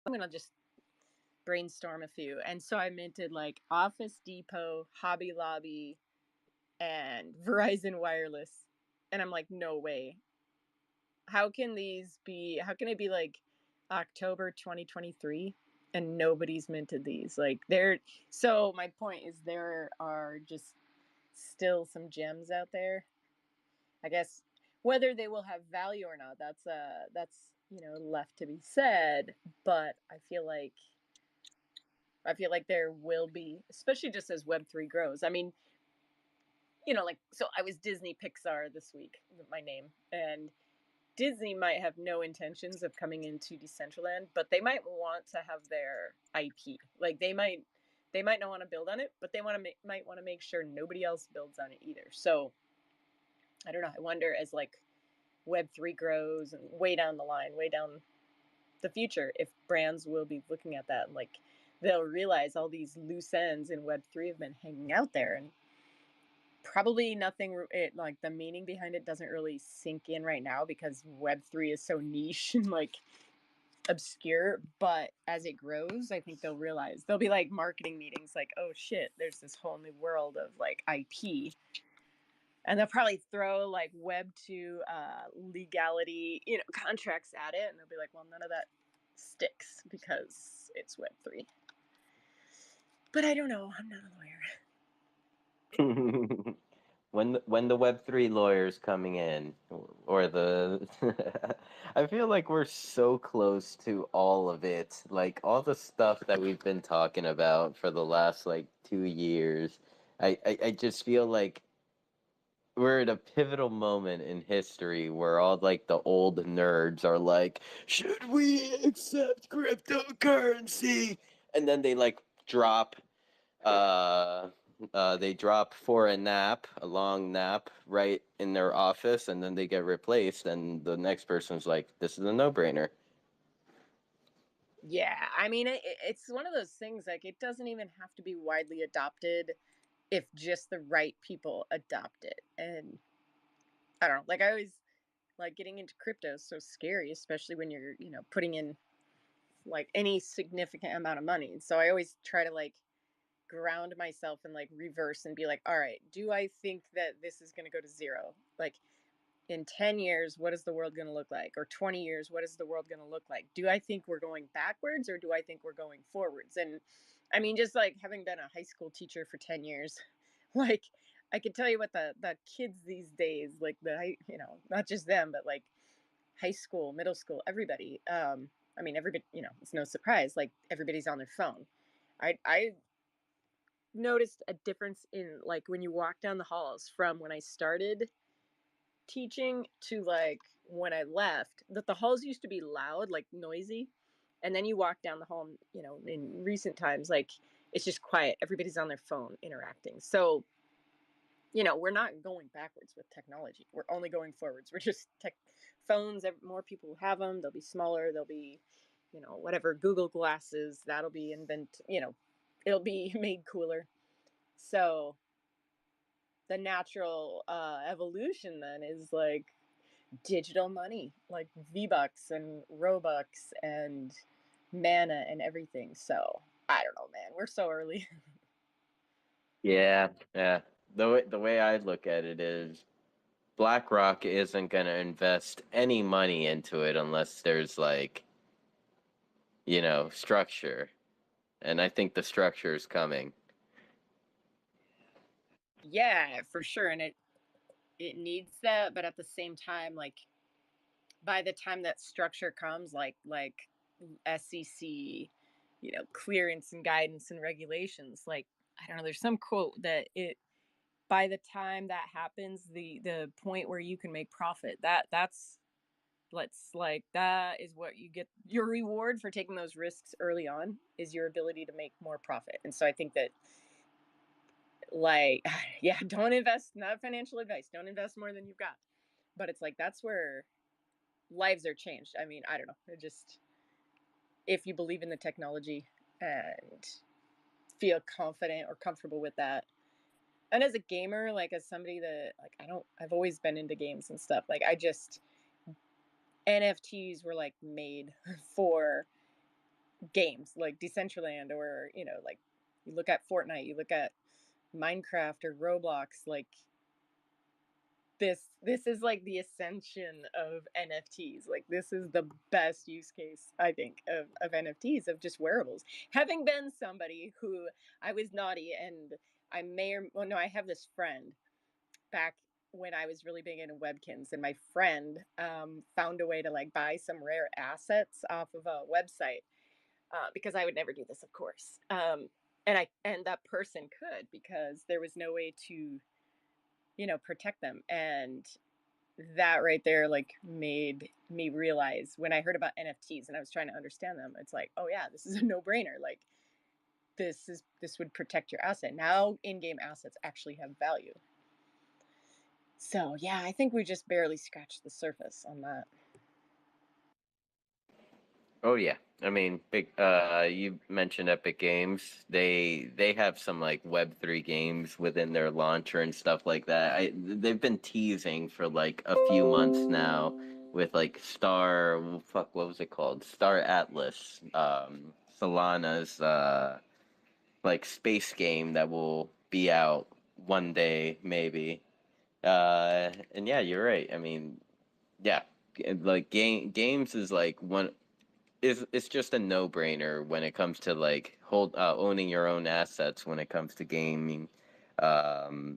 I'm going to just brainstorm a few. And so I minted like Office Depot, Hobby Lobby, and Verizon Wireless. And I'm like, no way. How can it be like October 2023 and nobody's minted these? Like, so my point is there are just still some gems out there. I guess whether they will have value or not, that's left to be said. But I feel like there will be, especially just as Web3 grows. I mean, like, so I was Disney Pixar this week, my name, and Disney might have no intentions of coming into Decentraland, but they might want to have their IP. Like, they might not want to build on it, but they might want to make sure nobody else builds on it either. So I don't know. I wonder, as like Web3 grows and way down the line, way down the future, if brands will be looking at that and like they'll realize all these loose ends in Web3 have been hanging out there, and probably nothing, like the meaning behind it doesn't really sink in right now because Web3 is so niche and like obscure. But as it grows, I think they'll be like marketing meetings, like, oh shit, there's this whole new world of like IP. And they'll probably throw like Web2 legality, contracts at it, and they'll be like, well, none of that sticks because it's Web3. But I don't know. I'm not a lawyer. When the Web3 lawyers coming in, or the I feel like we're so close to all of it, like all the stuff that we've been talking about for the last like 2 years. I just feel like we're at a pivotal moment in history where all like the old nerds are like, should we accept cryptocurrency? And then they like drop uh they drop for a nap, a long nap, right in their office, and then they get replaced, and the next person's like, this is a no-brainer. Yeah, I mean, it's one of those things, like, it doesn't even have to be widely adopted if just the right people adopt it. And I don't know, like, I always like getting into crypto is so scary, especially when you're, putting in like any significant amount of money. So I always try to like ground myself and like reverse and be like, all right, do I think that this is going to go to zero? Like, in 10 years, what is the world going to look like? Or 20 years, what is the world going to look like? Do I think we're going backwards or do I think we're going forwards? And I mean, just like having been a high school teacher for 10 years, like, I can tell you what the kids these days, like not just them, but like high school, middle school, everybody. I mean, everybody, it's no surprise. Like, everybody's on their phone. I noticed a difference in like when you walk down the halls from when I started teaching to like when I left, that the halls used to be loud, like noisy. And then you walk down the hall, in recent times, like it's just quiet. Everybody's on their phone interacting. So, we're not going backwards with technology. We're only going forwards. We're just phones. More people have them. They'll be smaller. They'll be, whatever, Google glasses. That'll be it'll be made cooler. So the natural evolution then is like digital money, like V-Bucks and Robux and mana and everything. So I don't know, man. We're so early. Yeah, yeah. The way I look at it is BlackRock isn't going to invest any money into it unless there's like, structure. And I think the structure is coming. Yeah, for sure. And it needs that, but at the same time, like, by the time that structure comes, like SEC, clearance and guidance and regulations, like, I don't know, there's some quote that it by the time that happens, the point where you can make profit, that's let's like that is what you get. Your reward for taking those risks early on is your ability to make more profit. And so I think that, like, yeah, don't invest, not financial advice, don't invest more than you've got. But it's like that's where lives are changed. I mean, I don't know. It just, if you believe in the technology and feel confident or comfortable with that. And as a gamer, like as somebody that like I've always been into games and stuff. Like, NFTs were like made for games like Decentraland, or like you look at Fortnite, you look at Minecraft or Roblox. Like this is like the ascension of NFTs. Like this is the best use case, I think, of NFTs, of just wearables. Having been somebody who, I was naughty, and I may or well no, I have this friend back when I was really big into Webkins, and my friend found a way to like buy some rare assets off of a website, because I would never do this, of course. And that person could, because there was no way to protect them. And that right there like made me realize, when I heard about NFTs and I was trying to understand them, it's like, oh yeah, this is a no-brainer. Like this would protect your asset. Now in-game assets actually have value. So yeah, I think we just barely scratched the surface on that. Oh yeah. I mean, big you mentioned Epic Games. They have some like Web3 games within their launcher and stuff like that. They've been teasing for like a few months now with like what was it called? Star Atlas. Solana's like space game that will be out one day maybe. And yeah, you're right. I mean, yeah, like games is like one is it's just a no brainer when it comes to like owning your own assets when it comes to gaming. Um,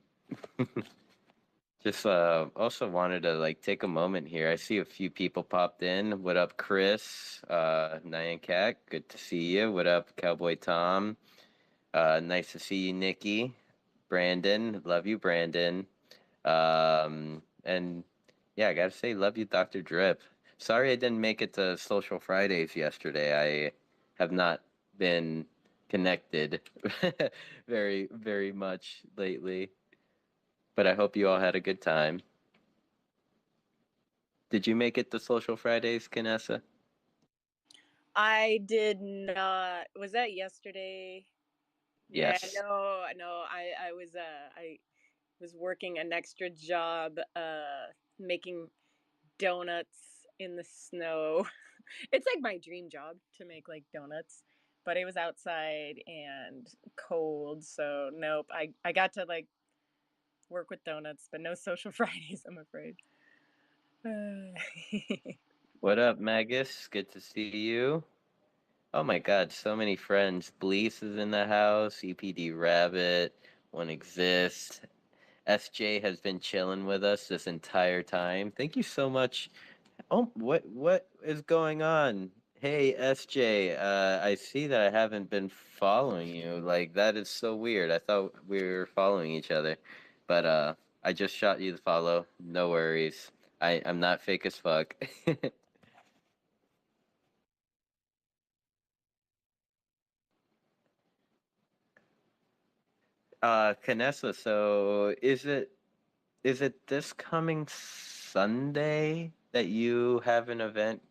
just also wanted to like take a moment here. I see a few people popped in. What up, Chris? Nyan Cat, good to see you. What up, Cowboy Tom? Nice to see you, Nikki. Brandon, love you, Brandon. And yeah, I gotta say, love you, Dr. Drip. Sorry I didn't make it to Social Fridays yesterday. I have not been connected very much lately, but I hope you all had a good time. Did you make it to Social Fridays, Canessa? I did not. Was that yesterday? Yeah, Yes. no, no. I was working an extra job, making donuts in the snow. It's like my dream job to make like donuts, but it was outside and cold, so nope. I got to like work with donuts, but no social Fridays, I'm afraid. What up, Magus? Good to see you. Oh my God, so many friends. Blease is in the house. EPD Rabbit, One Exist. SJ has been chilling with us this entire time. Thank you so much. Oh, what is going on? Hey SJ, I see that I haven't been following you. Like that is so weird. I thought we were following each other, but I just shot you the follow. No worries. I'm not fake as fuck. Canessa, so is it this coming Sunday that you have an event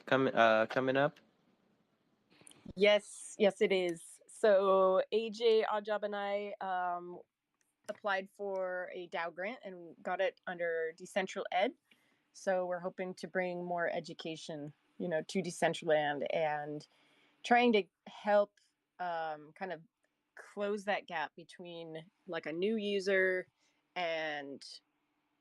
coming up? Yes, yes, it is. So AJ, Oddjob, and I applied for a Dow grant and got it under Decentral Ed. So we're hoping to bring more education, to Decentraland, and trying to help kind of close that gap between like a new user and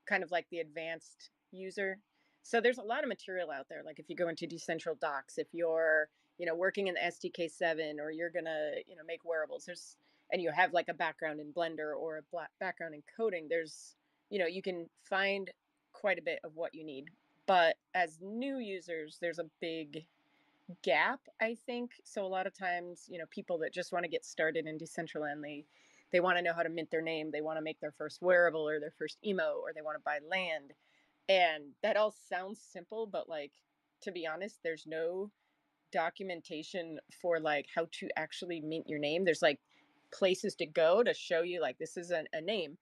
kind of like the advanced user. So there's a lot of material out there. Like if you go into Decentral Docs, if you're working in the SDK7, or you're gonna make wearables, there's and you have like a background in Blender or a background in coding, there's you can find quite a bit of what you need. But as new users, there's a big gap, I think. So a lot of times, people that just want to get started in Decentraland, they want to know how to mint their name, they want to make their first wearable or their first emo, or they want to buy land. And that all sounds simple, but like, to be honest, there's no documentation for like how to actually mint your name. There's like places to go to show you like this is a name,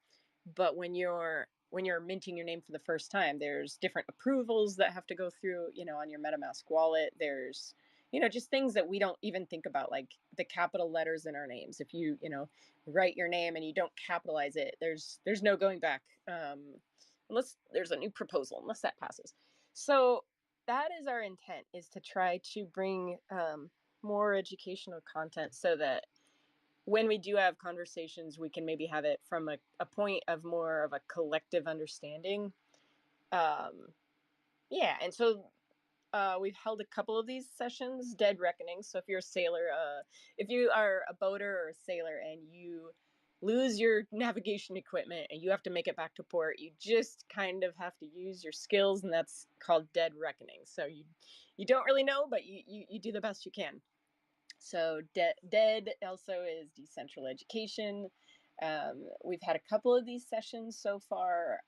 but when you're minting your name for the first time, there's different approvals that have to go through, on your MetaMask wallet. There's just things that we don't even think about, like the capital letters in our names. If you write your name and you don't capitalize it, there's no going back, unless there's a new proposal, unless that passes. So that is our intent, is to try to bring more educational content so that when we do have conversations, we can maybe have it from a point of more of a collective understanding. Um, yeah, and so we've held a couple of these sessions, dead reckoning. So if you're a sailor, if you are a boater or a sailor and you lose your navigation equipment and you have to make it back to port, you just kind of have to use your skills, and that's called dead reckoning. So you don't really know, but you do the best you can. So dead also is decentral education. We've had a couple of these sessions so far,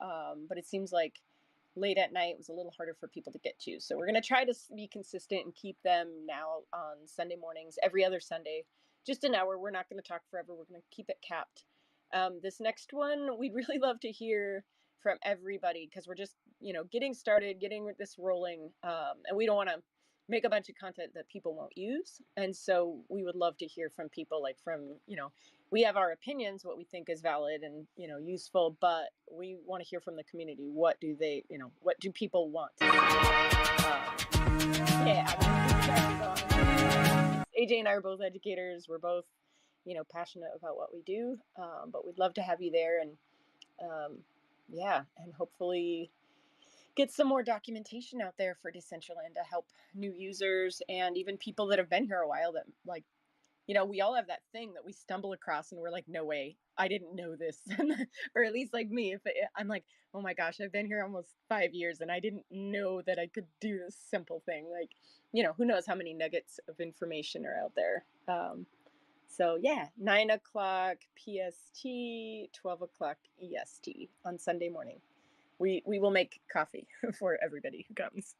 but it seems like late at night was a little harder for people to get to. So we're going to try to be consistent and keep them now on Sunday mornings, every other Sunday, just an hour. We're not going to talk forever. We're going to keep it capped. This next one, we'd really love to hear from everybody because we're just, getting started, getting this rolling, and we don't want to make a bunch of content that people won't use. And so we would love to hear from people, like from, we have our opinions, what we think is valid and, useful, but we want to hear from the community. What do they, what do people want to see? Yeah, I mean, AJ and I are both educators. We're both, passionate about what we do, but we'd love to have you there. And yeah, and hopefully get some more documentation out there for Decentraland to help new users and even people that have been here a while that, like, we all have that thing that we stumble across and we're like, no way, I didn't know this. Or at least like me, I'm like, oh my gosh, I've been here almost 5 years and I didn't know that I could do this simple thing. Like, who knows how many nuggets of information are out there. So yeah, 9 o'clock PST, 12 o'clock EST on Sunday morning. We will make coffee for everybody who comes.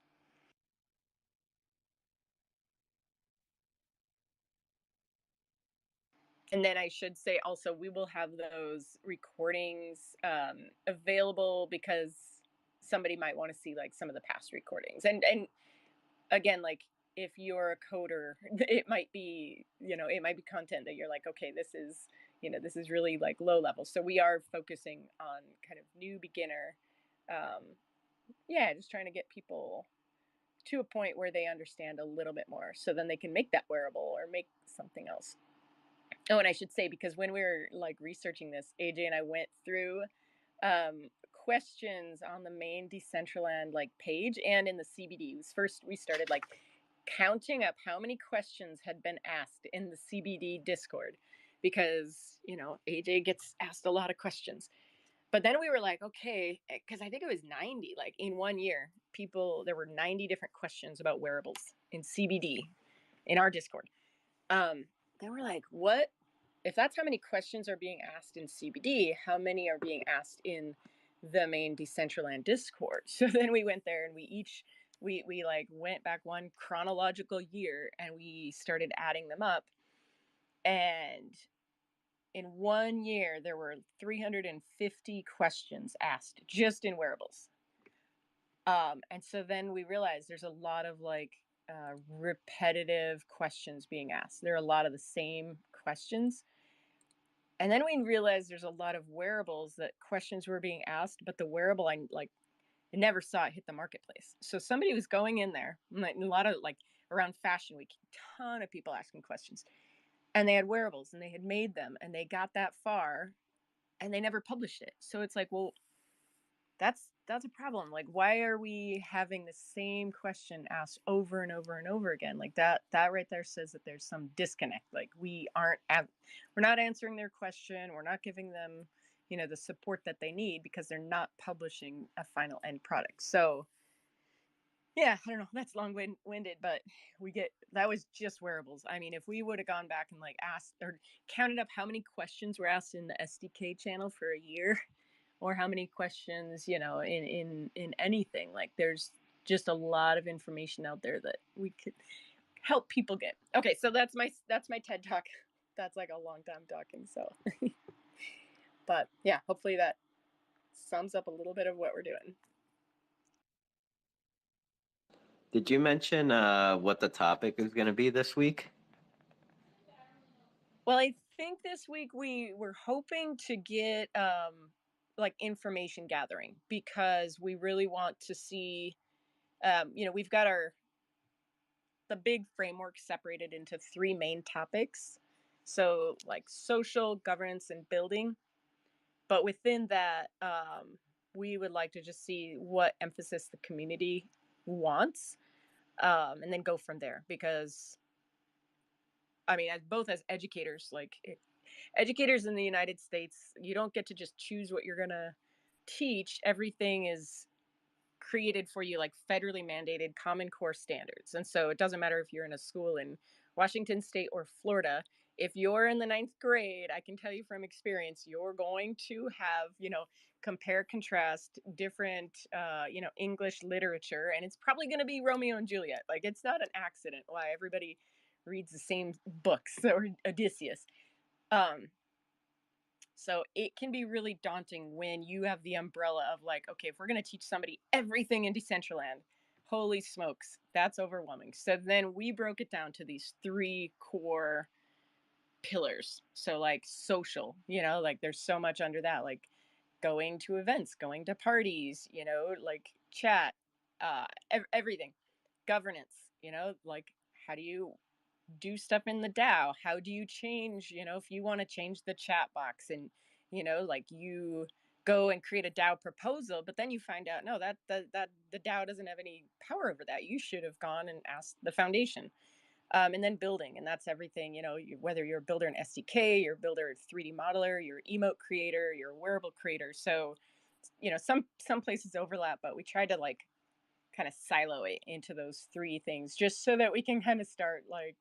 And then I should say also, we will have those recordings available because somebody might want to see like some of the past recordings. And again, like if you're a coder, it might be, it might be content that you're like, okay, this is really like low level. So we are focusing on kind of new beginner. Um, yeah, just trying to get people to a point where they understand a little bit more so then they can make that wearable or make something else. Oh, and I should say, because when we were like researching this, AJ and I went through questions on the main Decentraland like page and in the CBD. First, we started like counting up how many questions had been asked in the CBD Discord because, AJ gets asked a lot of questions. But then we were like, okay, because I think it was 90, like in 1 year, there were 90 different questions about wearables in CBD in our Discord. Then we're like, what? If that's how many questions are being asked in CBD, how many are being asked in the main Decentraland Discord? So then we went there and we like went back one chronological year and we started adding them up. And in 1 year, there were 350 questions asked just in wearables. And so then we realized there's a lot of like repetitive questions being asked. There are a lot of the same questions. And then we realized there's a lot of wearables that questions were being asked, but the wearable I never saw it hit the marketplace. So somebody was going in there, like, a lot of like around Fashion Week, ton of people asking questions, and they had wearables and they had made them and they got that far, and they never published it. So it's like, well, that's a problem. Like, why are we having the same question asked over and over and over again? Like that right there says that there's some disconnect. Like we're not answering their question. We're not giving them, the support that they need because they're not publishing a final end product. So yeah, I don't know. That's long-winded, but that was just wearables. I mean, if we would have gone back and like asked or counted up how many questions were asked in the SDK channel for a year, or how many questions, in anything, like there's just a lot of information out there that we could help people get. Okay, so that's my TED talk. That's like a long time talking. So, but yeah, hopefully that sums up a little bit of what we're doing. Did you mention what the topic is going to be this week? Well, I think this week we were hoping to get like information gathering because we really want to see, we've got our the big framework separated into three main topics. So, like social, governance, and building. But within that, we would like to just see what emphasis the community wants, and then go from there. Because I mean, as both as educators, educators in the United States, you don't get to just choose what you're gonna teach. Everything is created for you, like federally mandated common core standards. And so it doesn't matter if you're in a school in Washington State or Florida. If you're in the ninth grade, I can tell you from experience, you're going to have, compare, contrast different, English literature, and it's probably going to be Romeo and Juliet. Like, it's not an accident why everybody reads the same books or Odysseus. Um, so it can be really daunting when you have the umbrella of like, okay, if we're going to teach somebody everything in Decentraland, holy smokes, that's overwhelming. So then we broke it down to these three core pillars. So like social, like there's so much under that, like going to events, going to parties, like chat, everything. Governance, like how do you do stuff in the DAO? How do you change, if you want to change the chat box and, like you go and create a DAO proposal, but then you find out, no, that the DAO doesn't have any power over that. You should have gone and asked the foundation. And then building, and that's everything, whether you're a builder in SDK, you're a builder 3D modeler, you're emote creator, you're a wearable creator. So, some places overlap, but we tried to like kind of silo it into those three things just so that we can kind of start like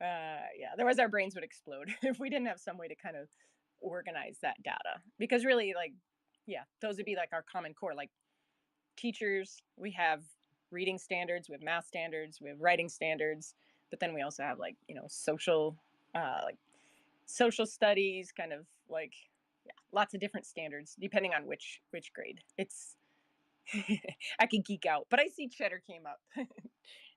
yeah, otherwise our brains would explode if we didn't have some way to kind of organize that data, because really, like, yeah, those would be like our common core. Like teachers, we have reading standards, we have math standards, we have writing standards, but then we also have like, social, like social studies, kind of like, yeah, lots of different standards depending on which grade. It's I can geek out, but I see Cheddar came up.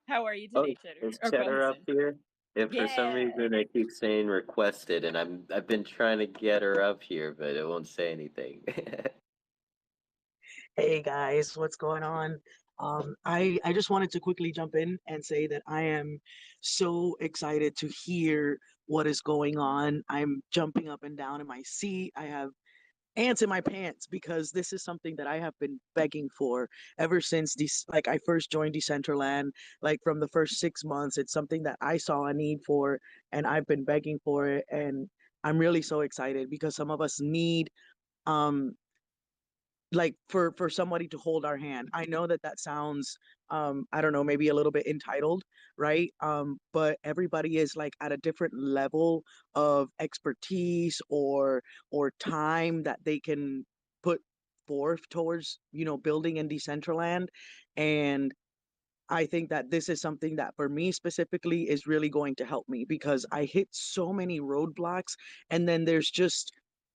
How are you Oh, today, Cheddar? is Or Cheddar up Wilson? here? If for some Yeah. reason I keep saying requested, and I've been trying to get her up here, but it won't say anything. Hey guys, what's going on? I just wanted to quickly jump in and say that I am so excited to hear what is going on. I'm jumping up and down in my seat. I have ants in my pants because this is something that I have been begging for ever since like I first joined Decentraland. Like from the first 6 months, it's something that I saw a need for, and I've been begging for it. And I'm really so excited because some of us need um like for somebody to hold our hand. I know that that sounds I don't know, maybe a little bit entitled, right? But everybody is like at a different level of expertise or time that they can put forth towards, building in Decentraland. And I think that this is something that for me specifically is really going to help me because I hit so many roadblocks, and then there's just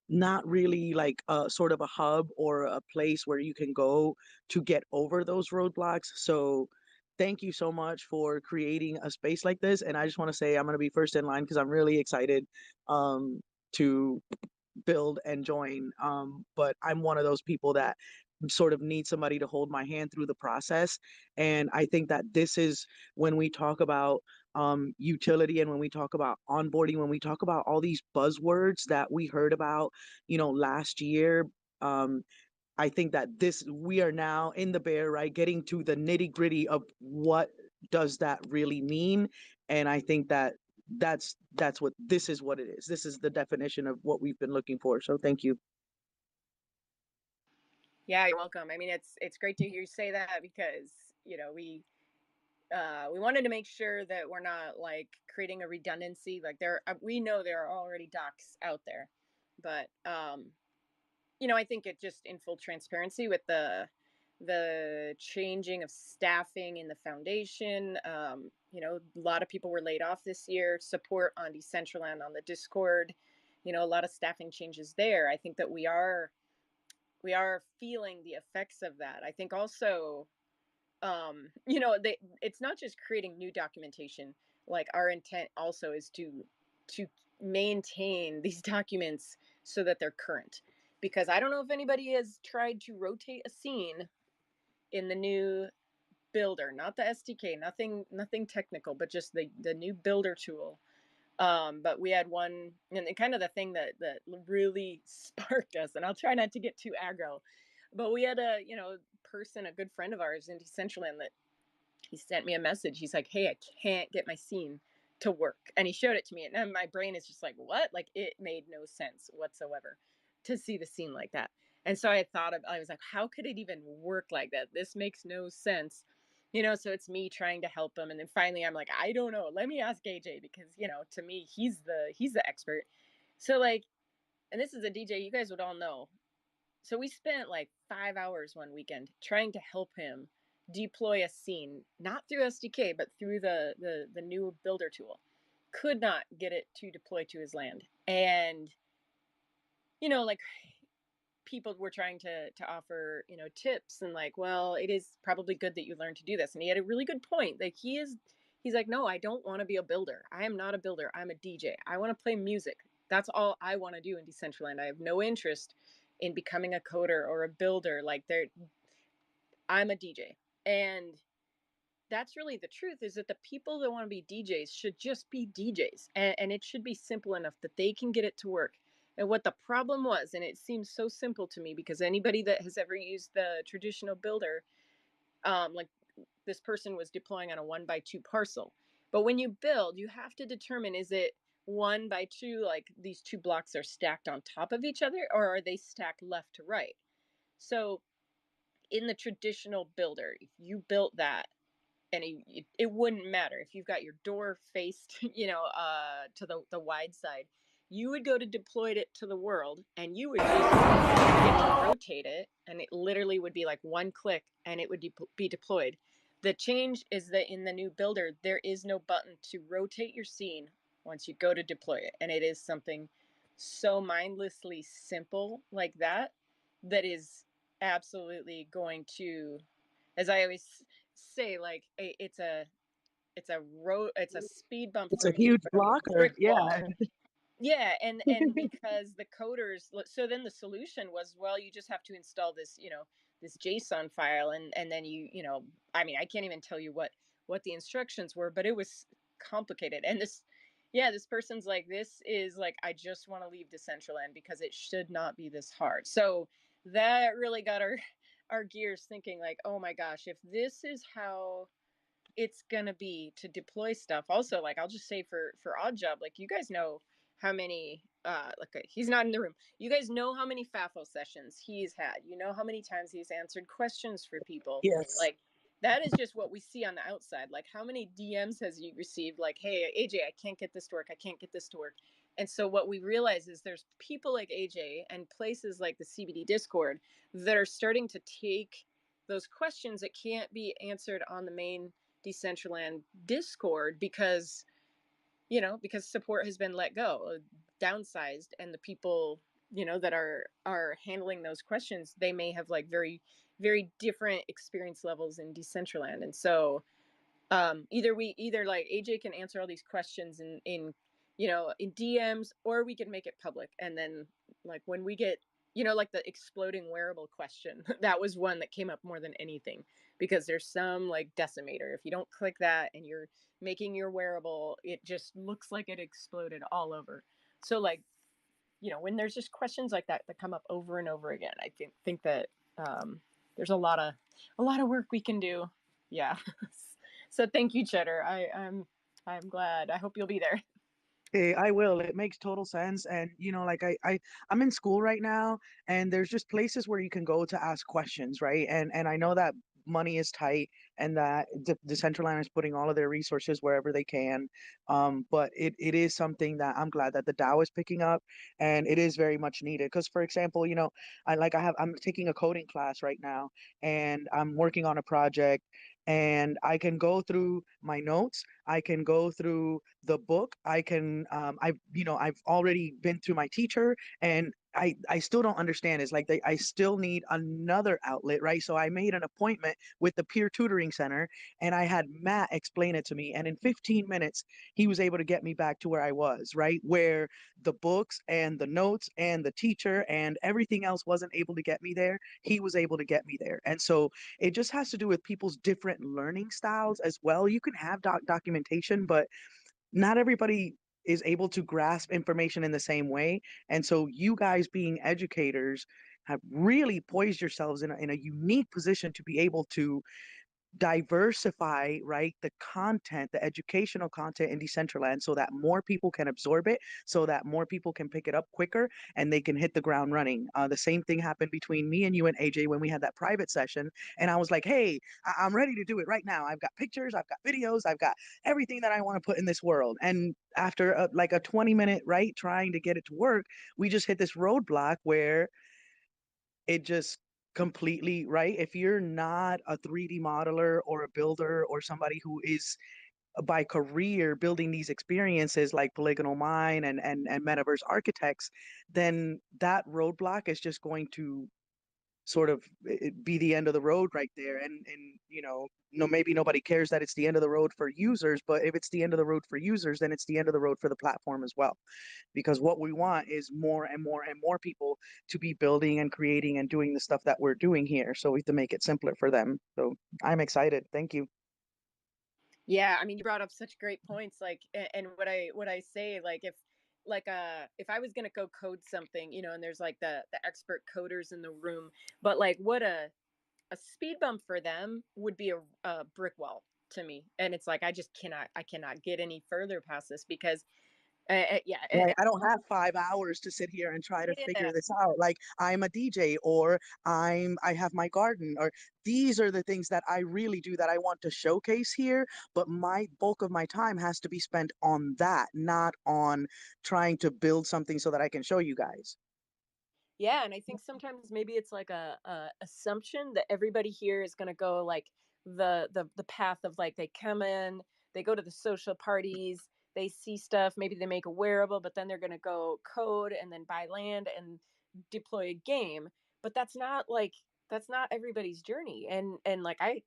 not really like a sort of a hub or a place where you can go to get over those roadblocks. So thank you so much for creating a space like this. And I just want to say I'm going to be first in line because I'm really excited to build and join. But I'm one of those people that sort of need somebody to hold my hand through the process. And I think that this is when we talk about utility, and when we talk about onboarding, when we talk about all these buzzwords that we heard about, last year. I think that this we are now in the bear, right? Getting to the nitty gritty of what does that really mean. And I think that that's what this is, what it is. This is the definition of what we've been looking for. So thank you. Yeah, you're welcome. I mean, it's great to hear you say that because, we wanted to make sure that we're not like creating a redundancy. Like we know there are already docs out there, but I think it just, in full transparency, with the changing of staffing in the foundation. A lot of people were laid off this year. Support on Decentraland on the Discord. A lot of staffing changes there. I think that we are feeling the effects of that. I think also, it's not just creating new documentation. Like, our intent also is to maintain these documents so that they're current, because I don't know if anybody has tried to rotate a scene in the new builder, not the SDK, nothing technical, but just the new builder tool. But we had one, and kind of the thing that really sparked us, and I'll try not to get too aggro, but we had a person, a good friend of ours in Decentraland, that he sent me a message. He's like, "Hey, I can't get my scene to work," and he showed it to me, and my brain is just like, "What?" Like, it made no sense whatsoever to see the scene like that. And so I was like, "How could it even work like that? This makes no sense." So it's me trying to help him, and then finally I'm like, "I don't know. Let me ask AJ, because to me he's the expert." So, like, and this is a DJ you guys would all know. So we spent like 5 hours one weekend trying to help him deploy a scene, not through SDK, but through the new builder tool. Could not get it to deploy to his land. And, like, people were trying to offer, tips, and like, well, it is probably good that you learn to do this. And he had a really good point. Like, he's like, no, I don't want to be a builder. I am not a builder. I'm a DJ. I want to play music. That's all I want to do in Decentraland. I have no interest in becoming a coder or a builder. Like, I'm a DJ. And that's really the truth, is that the people that want to be DJs should just be DJs. And it should be simple enough that they can get it to work. And what the problem was, and it seems so simple to me, because anybody that has ever used the traditional builder, like, this person was deploying on a 1x2 parcel. But when you build, you have to determine, is it 1x2, like these two blocks are stacked on top of each other, or are they stacked left to right? So in the traditional builder, if you built that, and it wouldn't matter if you've got your door faced to the wide side, you would go to deploy it to the world, and you would just get to rotate it, and it literally would be like one click and it would be deployed. The change is that in the new builder, there is no button to rotate your scene once you go to deploy it, and it is something so mindlessly simple like that, that is absolutely going to, as I always say, like, it's a speed bump It's for a me, huge from blocker. brick wall. Yeah. Yeah, and because the coders, so then the solution was, well, you just have to install this JSON file, and then I mean, I can't even tell you what the instructions were, but it was complicated. And this person's like, this is like, I just want to leave Decentraland because it should not be this hard. So that really got our gears thinking, like, oh my gosh, if this is how it's gonna be to deploy stuff. Also, like, I'll just say for Odd Job, like, you guys know how many like, he's not in the room. You guys know how many FAFO sessions he's had. You know how many times he's answered questions for people. Yes. Like, that is just what we see on the outside. Like, how many DMs has you received, like, hey AJ, I can't get this to work, I can't get this to work. And so what we realize is there's people like AJ and places like the CBD Discord that are starting to take those questions that can't be answered on the main Decentraland Discord, because because support has been let go, downsized, and the people that are handling those questions, they may have, like, very, very different experience levels in Decentraland. And so either like AJ can answer all these questions in DMs, or we can make it public. And then, like, when we get like the exploding wearable question, that was one that came up more than anything, because there's some, like, decimator, if you don't click that and you're making your wearable, it just looks like it exploded all over. So, like, when there's just questions like that come up over and over again, I think that there's a lot of work we can do. Yeah. So thank you, Cheddar. I'm glad. I hope you'll be there. I will. It makes total sense. And like I'm in school right now, and there's just places where you can go to ask questions, right? And I know that money is tight, and that Decentraland is putting all of their resources wherever they can. But it is something that I'm glad that the DAO is picking up, and it is very much needed. Because, for example, I'm taking a coding class right now, and I'm working on a project, and I can go through my notes. I can go through the book. I can I've already been through my teacher, and I still don't understand is like I still need another outlet, right? So I made an appointment with the peer tutoring center and I had Matt explain it to me. And in 15 minutes, he was able to get me back to where I was, right? Where the books and the notes and the teacher and everything else wasn't able to get me there. He was able to get me there. And so it just has to do with people's different learning styles as well. You can have documentation, but not everybody is able to grasp information in the same way. And so you guys being educators have really poised yourselves in a unique position to be able to diversify, right, the content, the educational content in Decentraland so that more people can absorb it, so that more people can pick it up quicker and they can hit the ground running. The same thing happened between me and you and AJ when we had that private session. And I was like, hey, I'm ready to do it right now. I've got pictures, I've got videos, I've got everything that I want to put in this world. And after like a 20-minute, right, trying to get it to work, we just hit this roadblock where it just completely right. If you're not a 3D modeler or a builder or somebody who is by career building these experiences like polygonal mine and metaverse architects, then that roadblock is just going to sort of be the end of the road right there. And you know, no, maybe nobody cares that it's the end of the road for users, but if it's the end of the road for users, then it's the end of the road for the platform as well, because what we want is more and more and more people to be building and creating and doing the stuff that we're doing here. So we have to make it simpler for them. So I'm excited. Thank you. Yeah, I mean, you brought up such great points. Like, and what I say, like, if I was gonna go code something, and there's like the expert coders in the room, but like, what a speed bump for them would be a brick wall to me. And it's like I cannot get any further past this because, yeah, Right. I don't have 5 hours to sit here and try to figure yeah, this out. Like I'm a DJ or I have my garden or these are the things that I really do that I want to showcase here. But my bulk of my time has to be spent on that, not on trying to build something so that I can show you guys. yeah. And I think sometimes maybe it's like a assumption that everybody here is going to go like the path of like they come in, they go to the social parties, they see stuff, maybe they make a wearable, but then they're going to go code and then buy land and deploy a game. But that's not everybody's journey. And like I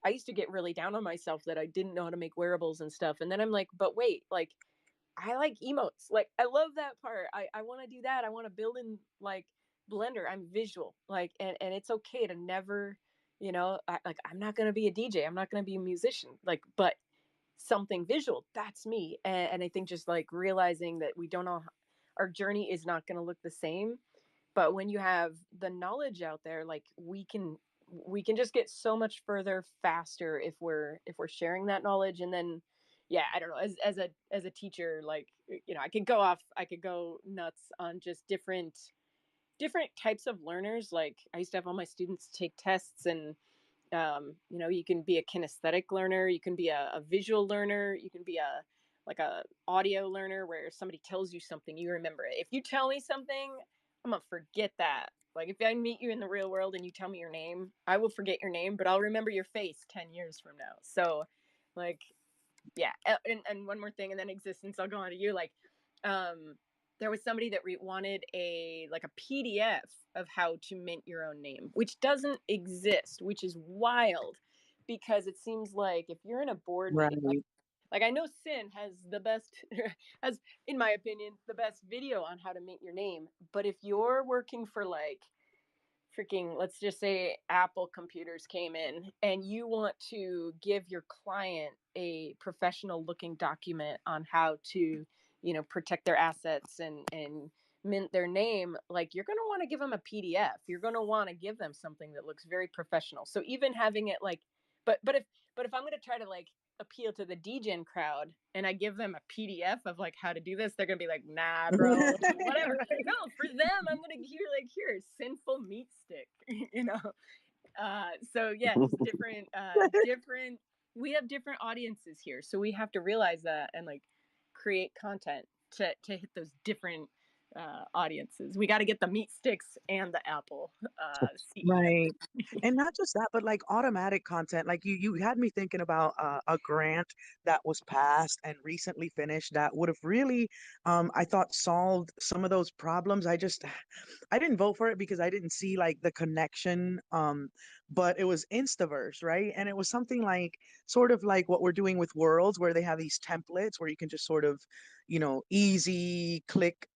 used to get really down on myself that I didn't know how to make wearables and stuff. And then I'm like, but wait, like I like emotes. Like I love that part. I want to do that. I want to build in like Blender. I'm visual. Like and it's okay to never, I'm not going to be a DJ. I'm not going to be a musician. Like but something visual, that's me. And I think just like realizing that we don't know our journey is not going to look the same, but when you have the knowledge out there, like we can just get so much further faster if we're sharing that knowledge. And then yeah, I don't know, as a teacher, like I could go nuts on just different types of learners. Like I used to have all my students take tests, and you can be a kinesthetic learner, you can be a visual learner, you can be a audio learner where somebody tells you something, you remember it. If you tell me something, I'm gonna forget that. Like if I meet you in the real world and you tell me your name, I will forget your name, but I'll remember your face 10 years from now. So like yeah. And one more thing, and then existence, I'll go on to you. Like um there was somebody that wanted a PDF of how to mint your own name, which doesn't exist, which is wild, because it seems like if you're in a board meeting, Right. like I know Sin has the best has, in my opinion, the best video on how to mint your name. But if you're working for like freaking, let's just say Apple computers came in and you want to give your client a professional looking document on how to, protect their assets and mint their name, like you're going to want to give them a PDF. You're going to want to give them something that looks very professional. So even having it like, but if I'm going to try to like appeal to the DGen crowd and I give them a PDF of like how to do this, they're gonna be like, nah, bro, whatever. No, for them, I'm gonna hear like, here, sinful meat stick, you know. So yeah, just different. We have different audiences here, so we have to realize that and like create content to hit those different audiences. We got to get the meat sticks and the Apple CEO. Right. And not just that, but like automatic content. Like you had me thinking about a grant that was passed and recently finished that would have really, I thought, solved some of those problems. I didn't vote for it because I didn't see like the connection. But it was Instaverse, right? And it was something like sort of like what we're doing with Worlds, where they have these templates where you can just sort of, easy click,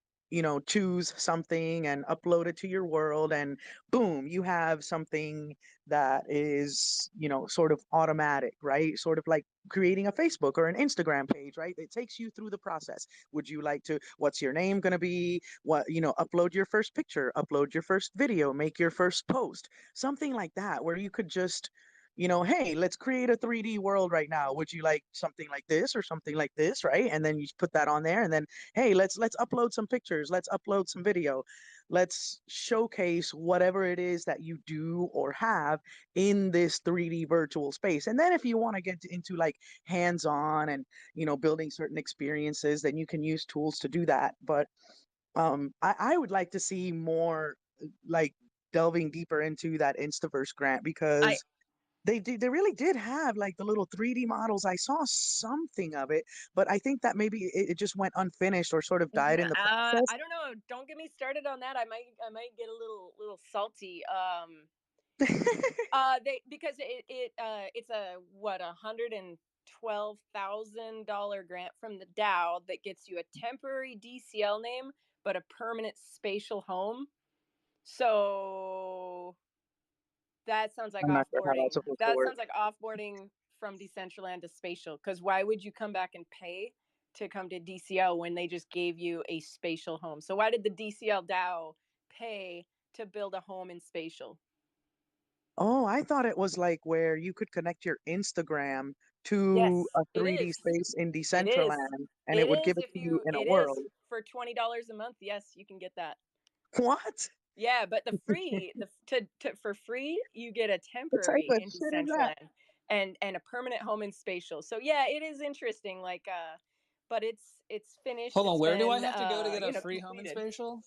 choose something and upload it to your world, and boom, you have something that is, sort of automatic, right? Sort of like creating a Facebook or an Instagram page, right? It takes you through the process. Would you like to, what's your name going to be? What, upload your first picture, upload your first video, make your first post, something like that, where you could just, hey, let's create a 3D world right now. Would you like something like this or something like this, right? And then you put that on there, and then, hey, let's upload some pictures, let's upload some video, let's showcase whatever it is that you do or have in this 3D virtual space. And then if you want to get into like hands-on and, building certain experiences, then you can use tools to do that. But I would like to see more like delving deeper into that Instaverse grant, I because they really did have like the little 3D models. I saw something of it, but I think that maybe it just went unfinished or sort of died in the process. I don't know. Don't get me started on that. I might get a little salty. They because it's a what $112,000 grant from the Dow that gets you a temporary DCL name but a permanent spatial home. So that sounds like I'm not sure how offboarding. that's supposed to That work. sounds like offboarding from Decentraland to spatial. Because why would you come back and pay to come to DCL when they just gave you a spatial home? So why did the DCL DAO pay to build a home in spatial? Oh, I thought it was like where you could connect your Instagram to Yes, a it 3D is. space in It is. Decentraland, and it It would is give it if to you you in a it is world. for $20 a month. Yes, you can get that. What? Yeah, but the free the to for free you get a What type temporary of in shit is that? Decentraland and a permanent home in spatial. So yeah, it is interesting. Like but it's finished. Hold on, It's where do I been have to go to get a free home in completed. spatial?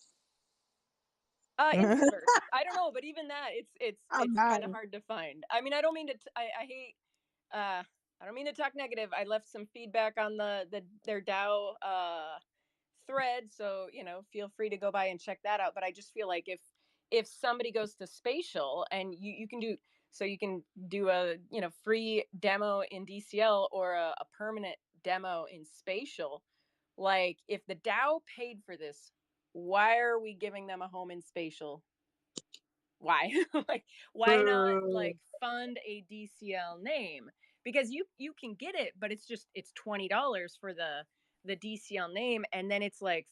Instaverse. I don't know, but even that I'm it's kind of dying. hard to find. I mean, I don't mean to I hate I don't mean to talk negative. I left some feedback on their DAO thread, so feel free to go by and check that out. But I just feel like if somebody goes to spatial and you can do so you can do a free demo in DCL or a permanent demo in spatial. Like if the DAO paid for this, why are we giving them a home in spatial? Why? Like why not True. like fund a DCL name? Because you can get it, but it's $20 for the DCL name, and then it's like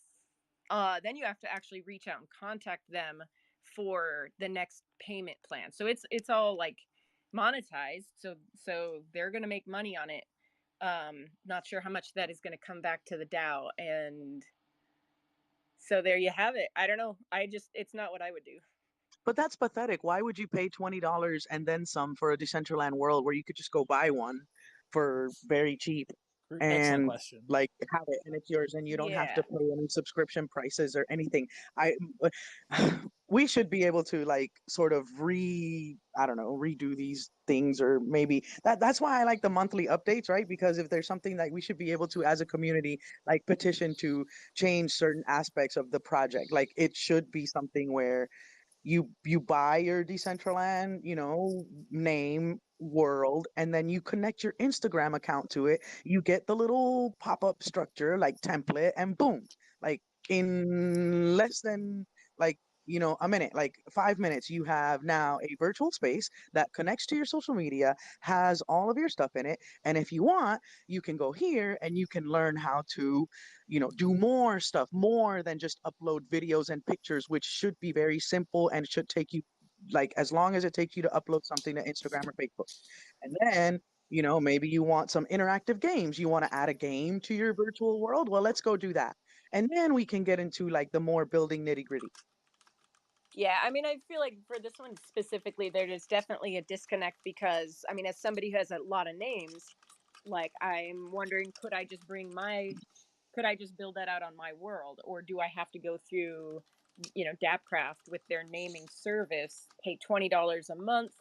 then you have to actually reach out and contact them for the next payment plan. So it's all like monetized, so they're going to make money on it. Not sure how much that is going to come back to the DAO, and so there you have it. I don't know. It's not what I would do. But that's pathetic. Why would you pay $20 and then some for a Decentraland world where you could just go buy one for very cheap Excellent and question. like have it and it's yours, and you don't have Yeah. to pay any subscription prices or anything? I we should be able to like sort of I don't know, redo these things, or maybe that's why I like the monthly updates, right? Because if there's something that we should be able to as a community like petition to change certain aspects of the project, like it should be something where you buy your Decentraland, name world, and then you connect your Instagram account to it. You get the little pop-up structure like template, and boom, like in less than like a minute, like 5 minutes, you have now a virtual space that connects to your social media, has all of your stuff in it, and if you want, you can go here and you can learn how to do more stuff, more than just upload videos and pictures, which should be very simple and should take you like as long as it takes you to upload something to Instagram or Facebook. And then, maybe you want some interactive games. You want to add a game to your virtual world. Well, let's go do that. And then we can get into like the more building nitty gritty. Yeah, I mean, I feel like for this one specifically, there is definitely a disconnect because, I mean, as somebody who has a lot of names, like I'm wondering, could I just bring my could I just build that out on my world, or do I have to go through, Dapcraft with their naming service, pay $20 a month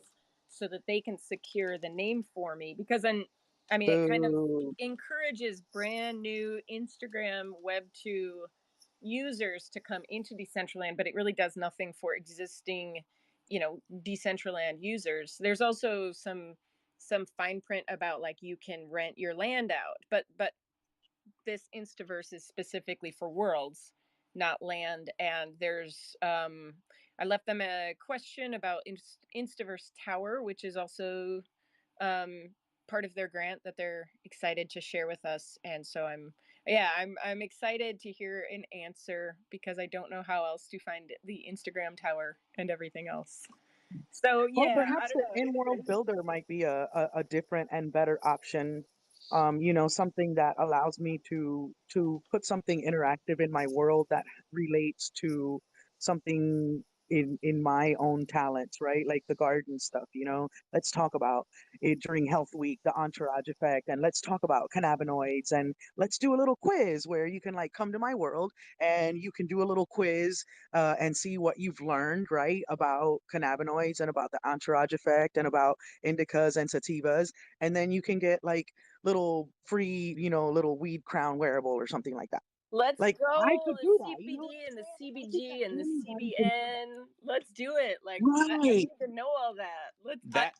so that they can secure the name for me? Because then, I mean, it kind of Boo. encourages brand new Instagram Web 2 users to come into Decentraland, but it really does nothing for existing, Decentraland users. There's also some fine print about like you can rent your land out, but this Instaverse is specifically for worlds, not land. And there's I left them a question about Instaverse Tower, which is also um, part of their grant that they're excited to share with us. And so I'm excited to hear an answer, because I don't know how else to find the Instagram tower and everything else. So Well, yeah, I perhaps don't the know. in-world builder might be a different and better option. Something that allows me to put something interactive in my world that relates to something in my own talents, right? Like the garden stuff, Let's talk about it during Health Week, the entourage effect, and let's talk about cannabinoids, and let's do a little quiz where you can like come to my world and you can do a little quiz and see what you've learned, right, about cannabinoids and about the entourage effect and about indicas and sativas. And then you can get like little free, little weed crown wearable or something like that. Let's Like I go. could The do that, CBD and the I think CBG that and the anybody can do CBN. Let's do it. Like that. I Right. need to know all that. That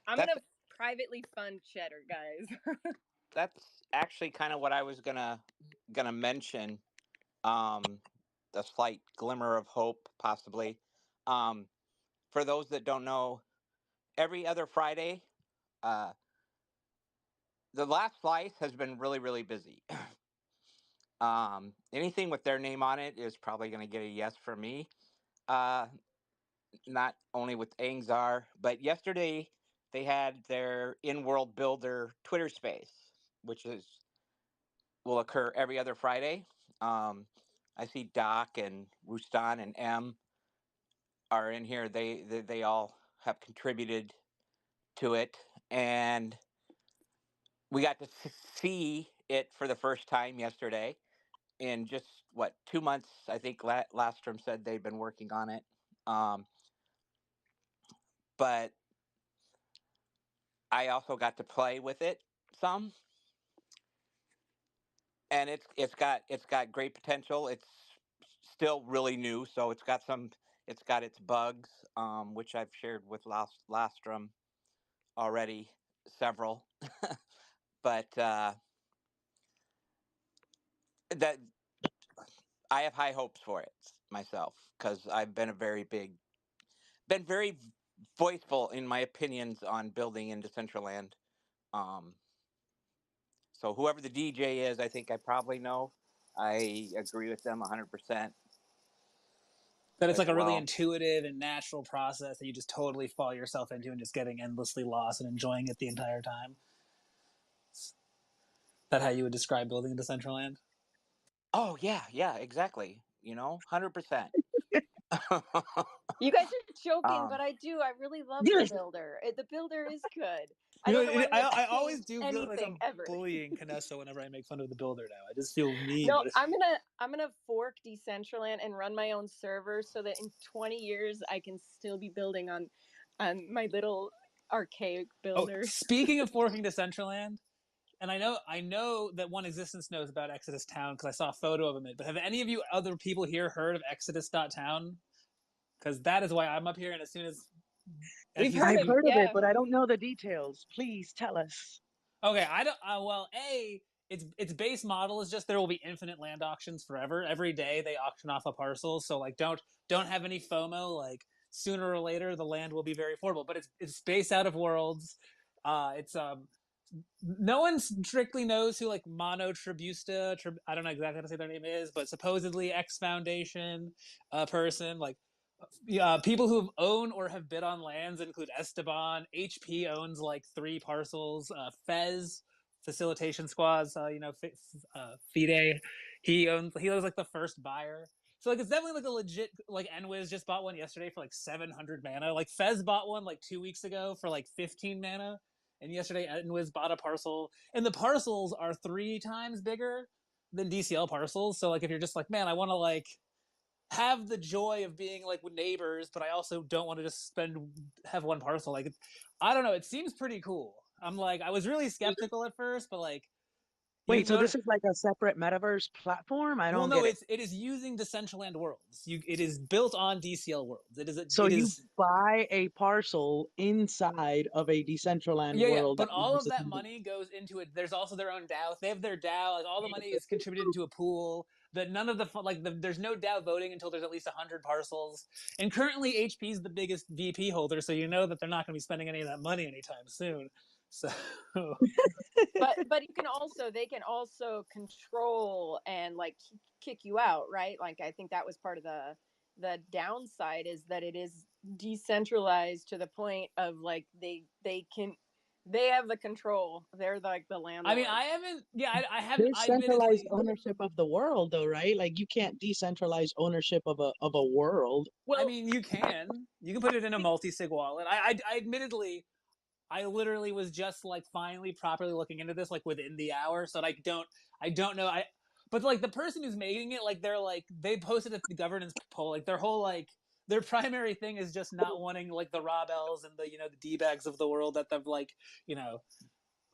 I'm that's gonna privately fund Cheddar, guys. that's actually kind of what I was gonna mention. Um, a slight glimmer of hope, possibly. Um, for those that don't know, every other Friday, uh, the last slice has been really, really busy. Anything with their name on it is probably going to get a yes from me. Uh, not only with Angzar, but yesterday they had their in-world builder Twitter space, which is will occur every other Friday. Um, I see Doc and Rustan and M are in here. They all have contributed to it, and we got to see it for the first time yesterday. In just what 2 months, I think Lastrom said they've been working on it. Um, but I also got to play with it some, and it's got great potential. It's still really new, so it's got its bugs, which I've shared with Lastrom already several. But that I have high hopes for it myself, because I've been very voiceful in my opinions on building into Decentraland. Um, so whoever the DJ is, I think I probably know. I agree with them 100% That it's as like a really well. intuitive and natural process that you just totally fall yourself into and just getting endlessly lost and enjoying it the entire time. Is that how you would describe building into Decentraland? Oh yeah, yeah, exactly. 100%. You guys are joking, but um, I really love the Yes. builder. The builder is good. I You know, don't know why we have to I always change do feel like anything I'm ever. bullying Canessa whenever I make fun of the builder now. I just feel mean, No, but I'm gonna fork Decentraland and run my own server so that in 20 years I can still be building on my little archaic oh, builder. speaking of forking Decentraland, and I know that One Existence knows about Exodus Town because I saw a photo of him. But have any of you other people here heard of Exodus.town? Because that is why I'm up here. And as soon as We've he's heard I've of heard of it, yeah. but I don't know the details. Please tell us. okay, I don't. Well, its base model is just there will be infinite land auctions forever. Every day they auction off a parcel, so like don't have any FOMO. Like sooner or later the land will be very affordable. But it's based out of Worlds. It's no one strictly knows who like Mono Tribusta. I don't know exactly how to say their name is, but supposedly X Foundation person. Like people who own or have bid on lands include Esteban. HP owns like 3 parcels. Fez Facilitation Squads. Fide. He was like the first buyer. So like it's definitely like a legit like Enwiz just bought one yesterday for like 700 mana. Like Fez bought one like 2 weeks ago for like 15 mana. And yesterday Enwiz bought a parcel, and the parcels are 3 times bigger. than DCL parcels. So like if you're just like, man, I want to like have the joy of being like with neighbors, but I also don't want to just have one parcel. Like, I don't know. It seems pretty cool. I'm like, I was really skeptical at first, but like, you Wait, so go to this is like a separate metaverse platform? I well, don't no, get it. it is using Decentraland worlds. It is built on DCL worlds. So It you is buy a parcel inside of a Decentraland yeah. world that But you all of just that money goes into it. There's also their own DAO. They have their DAO. Like all the money is contributed into a pool. That none of there's no DAO voting until there's at least 100 parcels. And currently HP is the biggest VP holder, so you know that they're not going to be spending any of that money anytime soon. So But you can also they can also control and like kick you out, right? Like I think that was part of the downside is that it is decentralized to the point of like they have the control. They're like the I mean, landlord. I haven't. Yeah, I haven't. there's centralized Admittedly, ownership of the world though, right? Like you can't decentralize ownership of a world. I Well, mean, you can put it in a multi-sig wallet. I admittedly, I literally was just like finally properly looking into this like within the hour, so I don't know but like the person who's making it like they posted a governance poll like their primary thing is just not wanting like the Rob L's and the the D bags of the world that they've like you know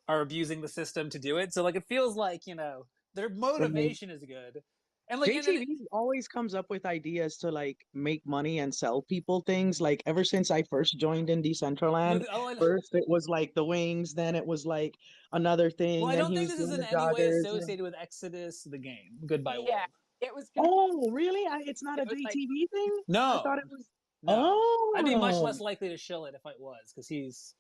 are abusing the system to do it. So like it feels like their Right. motivation is good, and like and then JTV always comes up with ideas to like make money and sell people things. Like ever since I first joined in Decentraland, oh, first it was like the wings, then it was like another well, thing, I then don't he think was this is doing in the any way joggers. associated with Exodus, the game, Goodbye yeah, World. it was Oh, really? It's not it a was like JTV thing? I thought No, it was. no. I'd be much Oh. less likely to shill it if I was, because he's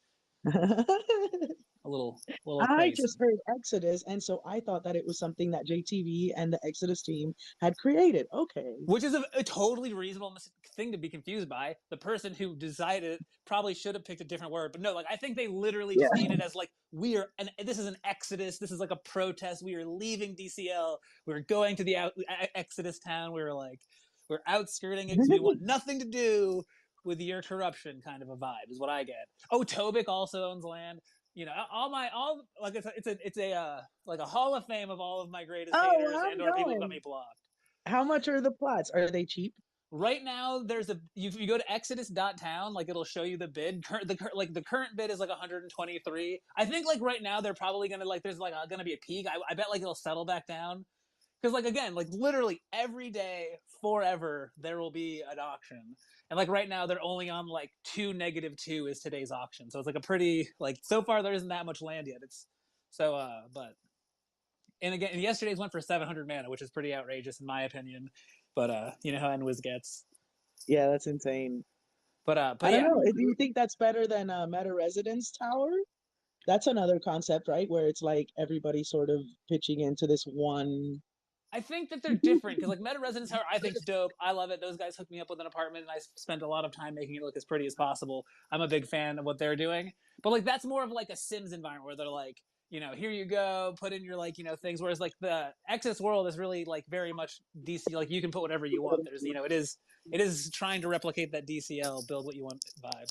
a little I crazy. just heard Exodus, and so I thought that it was something that JTV and the Exodus team had created. Okay. Which is a totally reasonable thing to be confused by. The person who decided it probably should have picked a different word, but no, like I think they literally Yeah. just mean it as like this is an exodus. This is like a protest. We are leaving DCL. We're going to the Exodus town. We're outskirting it because we want nothing to do with your corruption. Kind of a vibe is what I get. Oh, Tobik also owns land. All like it's a like a hall of fame of all of my greatest Oh, haters well, and I'm or people who got me going. blocked. How much are the plots? Are they cheap? Right now, you go to exodus.town, like it'll show you the bid. The current bid is like 123. I think like right now they're probably gonna like there's like gonna be a peak. I bet like it'll settle back down because like again like literally every day forever there will be an auction, and like right now they're only on like 2-2 is today's auction, so it's like a pretty like so far there isn't that much land yet. It's so but and again, and yesterday's went for 700 mana, which is pretty outrageous in my opinion. But you know how Enwiz gets. Yeah, that's insane. But I don't yeah, know. Do you think that's better than Meta Residence Tower? That's another concept, right? Where it's like everybody sort of pitching into this one. I think that they're different because like Meta Residence Tower, I think's dope. I love it. Those guys hooked me up with an apartment, and I spent a lot of time making it look as pretty as possible. I'm a big fan of what they're doing, but like that's more of like a Sims environment where they're like, here you go, put in your like things. Whereas like the Exodus world is really like very much DC. Like you can put whatever you want. There's it is trying to replicate that DCL build what you want vibe.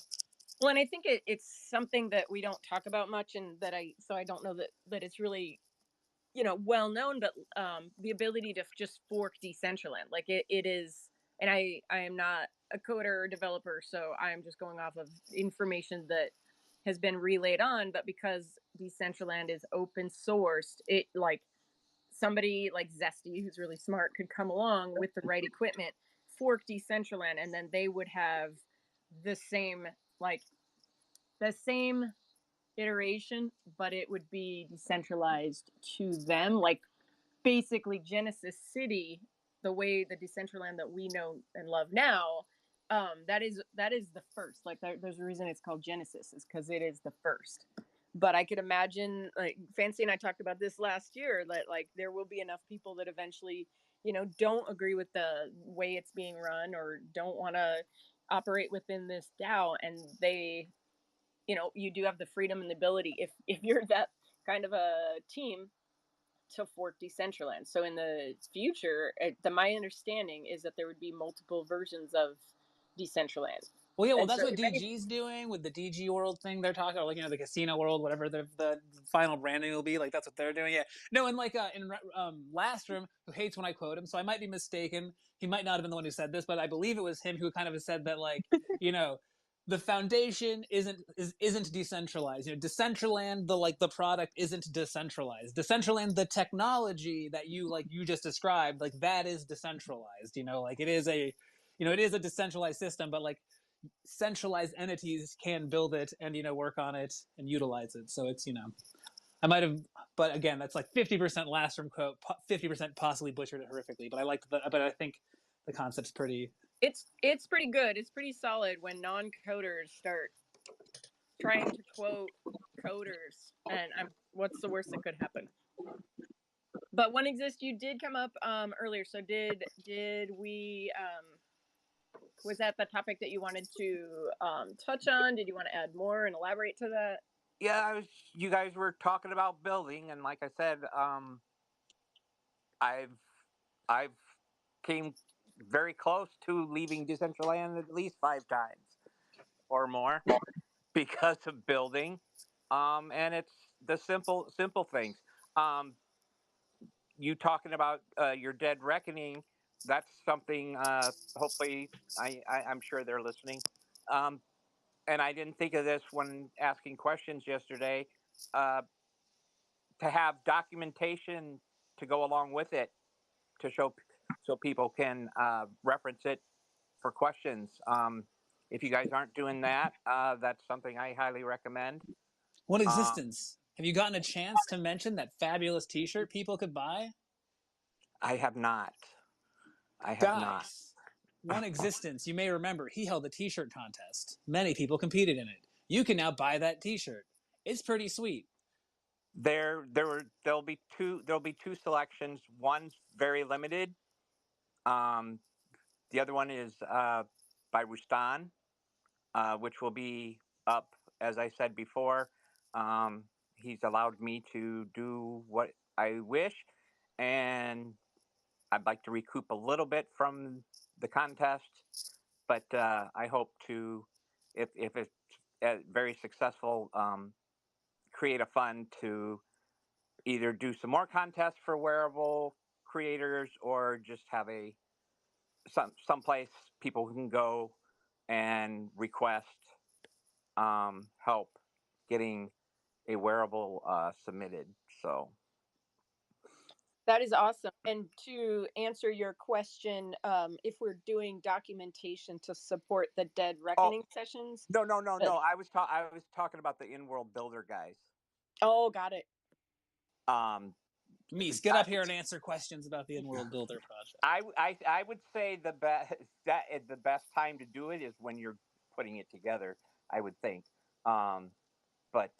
well, and I think it's something that we don't talk about much, and that I don't know that it's really well known, but the ability to just fork Decentraland, like it is, and I am not a coder or developer, so I am just going off of information that has been relayed on, but because Decentraland is open sourced, it like somebody like Zesty who's really smart could come along with the right equipment, fork Decentraland, and then they would have the same like the same iteration, but it would be decentralized to them. Like basically Genesis City, the way the Decentraland that we know and love now, that is the first. Like there's a reason it's called Genesis, is because it is the first. But I could imagine, like Fancy and I talked about this last year, that like there will be enough people that eventually, don't agree with the way it's being run or don't want to operate within this DAO, and you do have the freedom and the ability if you're that kind of a team to fork Decentraland. So in the future, my understanding is that there would be multiple versions of Decentraland. Well, yeah, well, And that's so what if any, DG's doing with the DG World thing they're talking about, like, the casino world, whatever the final branding will be, like, that's what they're doing. Yeah. No, and, like, in Last Room, who hates when I quote him, so I might be mistaken. He might not have been the one who said this, but I believe it was him who kind of said that, like, the foundation isn't decentralized. Decentraland, the product isn't decentralized. Decentraland, the technology that you just described, like, that is decentralized. Like, it is a decentralized system, but, like, centralized entities can build it and work on it and utilize it. So it's I might have, but again, that's like 50% last from quote, 50% possibly butchered it horrifically. But I think the concept's pretty. it's pretty good. It's pretty solid when non-coders start trying to quote coders, and what's the worst that could happen? But One Exist, you did come up earlier. So did we was that the topic that you wanted to touch on? Did you want to add more and elaborate to that? Yeah, you guys were talking about building, and like I said, I've came very close to leaving Decentraland at least 5 times or more because of building. And it's the simple things. You talking about your Dead Reckoning? That's something. Hopefully, I'm sure they're listening. Um, and I didn't think of this when asking questions yesterday. Uh, to have documentation to go along with it to show so people can reference it for questions. If you guys aren't doing that, that's something I highly recommend. One Uh, Existence. Have you gotten a chance to mention that fabulous T-shirt people could buy? I have not. I have not. Guys, One Existence. You may remember he held a T-shirt contest. Many people competed in it. You can now buy that T-shirt. It's pretty sweet. There'll be two selections. One's very limited. Um, the other one is by Rustan, which will be up, as I said before. He's allowed me to do what I wish, and I'd like to recoup a little bit from the contest, but I hope to, if it's very successful, create a fund to either do some more contests for wearable creators or just have some place people can go and request help getting a wearable submitted. So That is awesome. And to answer your question, if we're doing documentation to support the Dead oh Reckoning sessions, uh, no, I was talking about the in-world builder guys. oh, got it. Um, Meese, get up here and answer questions about the In-World Builder project. I would say the best time to do it is when you're putting it together. I would think, but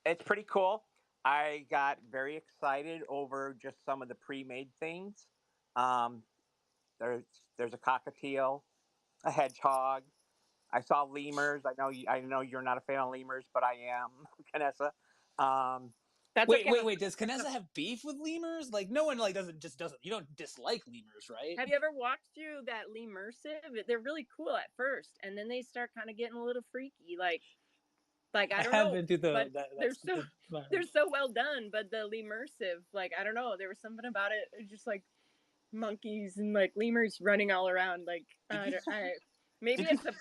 it's pretty cool. I got very excited over just some of the pre-made things. Um, there's there's a cockatiel, a hedgehog. I saw lemurs. I know you're not a fan of lemurs, but I am, Vanessa. Um, That's Wait, okay. wait, wait. Does Kanessa have beef with lemurs? Like, no one doesn't. You don't dislike lemurs, right? Have you ever walked through that Lemursive? They're really cool at first, and then they start kind of getting a little freaky. Like I I don't have know, been through but they're that's so the they're so well done. But the Lemursive, like I don't know, there was something about it. It's just like monkeys and like lemurs running all around. Like maybe did you it's a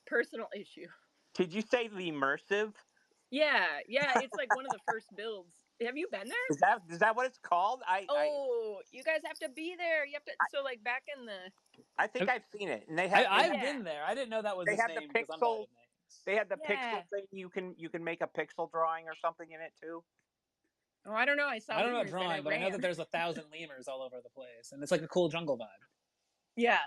personal issue. did you say lemursive? Yeah, it's like one of the first builds. Have you been there? Is that what it's called? Oh, you guys have to be there. You have to. So like back in the I think I've seen it, and I've yeah been there. I didn't know that was they his have the name because I'm bad pixel at names. they have the yeah. pixel thing. You can make a pixel drawing or something in it too. Oh, I don't know. I saw I don't know about lemurs and I drawing, but I know that ran. there's 1,000 lemurs all over the place, and it's like a cool jungle vibe. Yeah.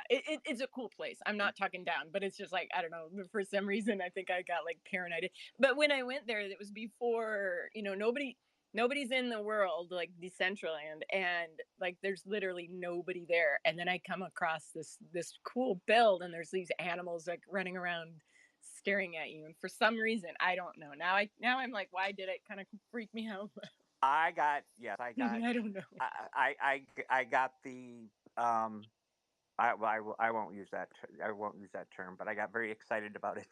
It's a cool place. I'm not talking down, but it's just like I don't know. For some reason, I think I got like paranoid. But when I went there, it was before nobody's in the world like Decentraland, and like there's literally nobody there. And then I come across this cool build, and there's these animals like running around staring at you. And for some reason, I don't know. Now I'm like, why did it kind of freak me out? I got yes, I got I don't know. I got the um I won't use that. I won't use that term, but I got very excited about it.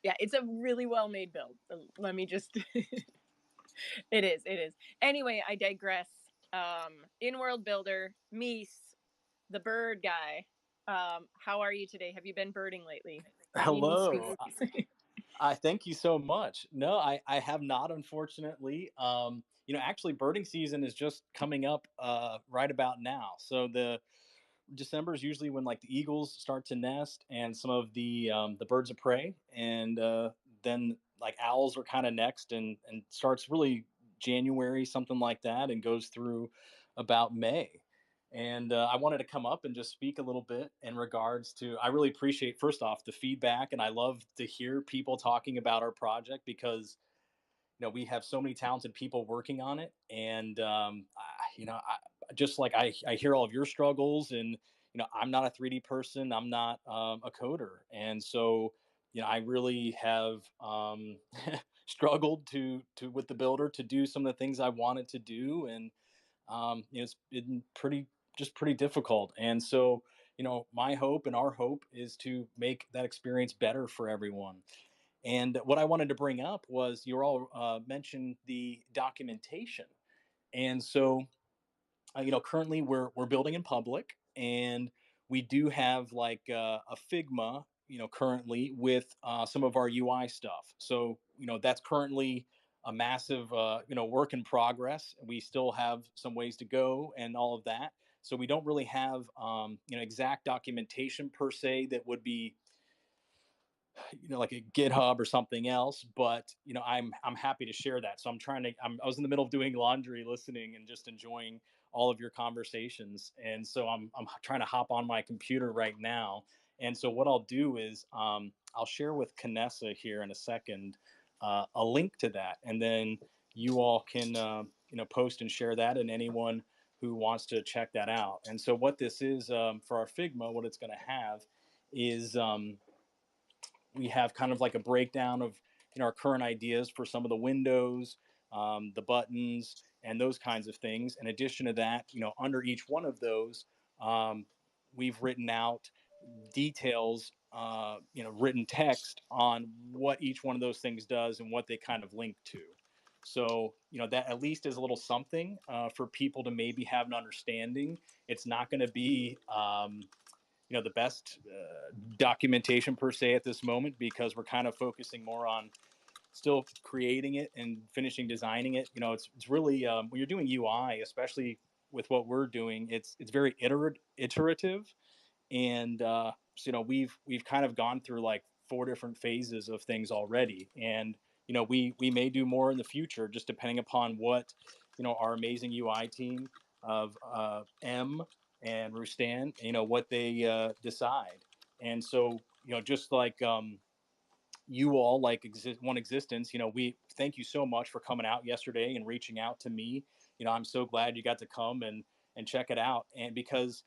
Yeah, it's a really well made build. Let me just. It is. It is. Anyway, I digress. In-world builder, Meese, the bird guy. How are you today? Have you been birding lately? Any Hello. scoops? I thank you so much. No, I have not, unfortunately. Actually, birding season is just coming up right about now. So the December is usually when like the eagles start to nest and some of the birds of prey, and then like owls are kind of next, and starts really January, something like that, and goes through about May. And I wanted to come up and just speak a little bit in regards to. I really appreciate first off the feedback, and I love to hear people talking about our project because we have so many talented people working on it, and just like I hear all of your struggles, and I'm not a 3D person, I'm not a coder, and so I really have struggled to with the builder to do some of the things I wanted to do, and it's been pretty difficult, and so my hope and our hope is to make that experience better for everyone. And what I wanted to bring up was you all mentioned the documentation, and so currently we're building in public, and we do have like a Figma, currently with some of our UI stuff. So that's currently a massive work in progress. We still have some ways to go and all of that. So we don't really have exact documentation per se that would be like a GitHub or something else, but I'm happy to share that. So I was in the middle of doing laundry, listening and just enjoying all of your conversations. And so I'm trying to hop on my computer right now. And so what I'll do is I'll share with Kanessa here in a second a link to that, and then you all can post and share that, and anyone who wants to check that out. And so what this is for our Figma, what it's going to have is we have kind of like a breakdown of our current ideas for some of the windows, the buttons, and those kinds of things. In addition to that, under each one of those, we've written out details, written text on what each one of those things does and what they kind of link to. So, that at least is a little something for people to maybe have an understanding. It's not going to be the best documentation per se at this moment, because we're kind of focusing more on still creating it and finishing designing it. It's really when you're doing UI, especially with what we're doing, it's very iterative, and so, we've kind of gone through like 4 different phases of things already, and we may do more in the future, just depending upon what our amazing UI team of M and Rustan, what they decide. And so just like you all like one existence, we thank you so much for coming out yesterday and reaching out to me. I'm so glad you got to come and check it out, and because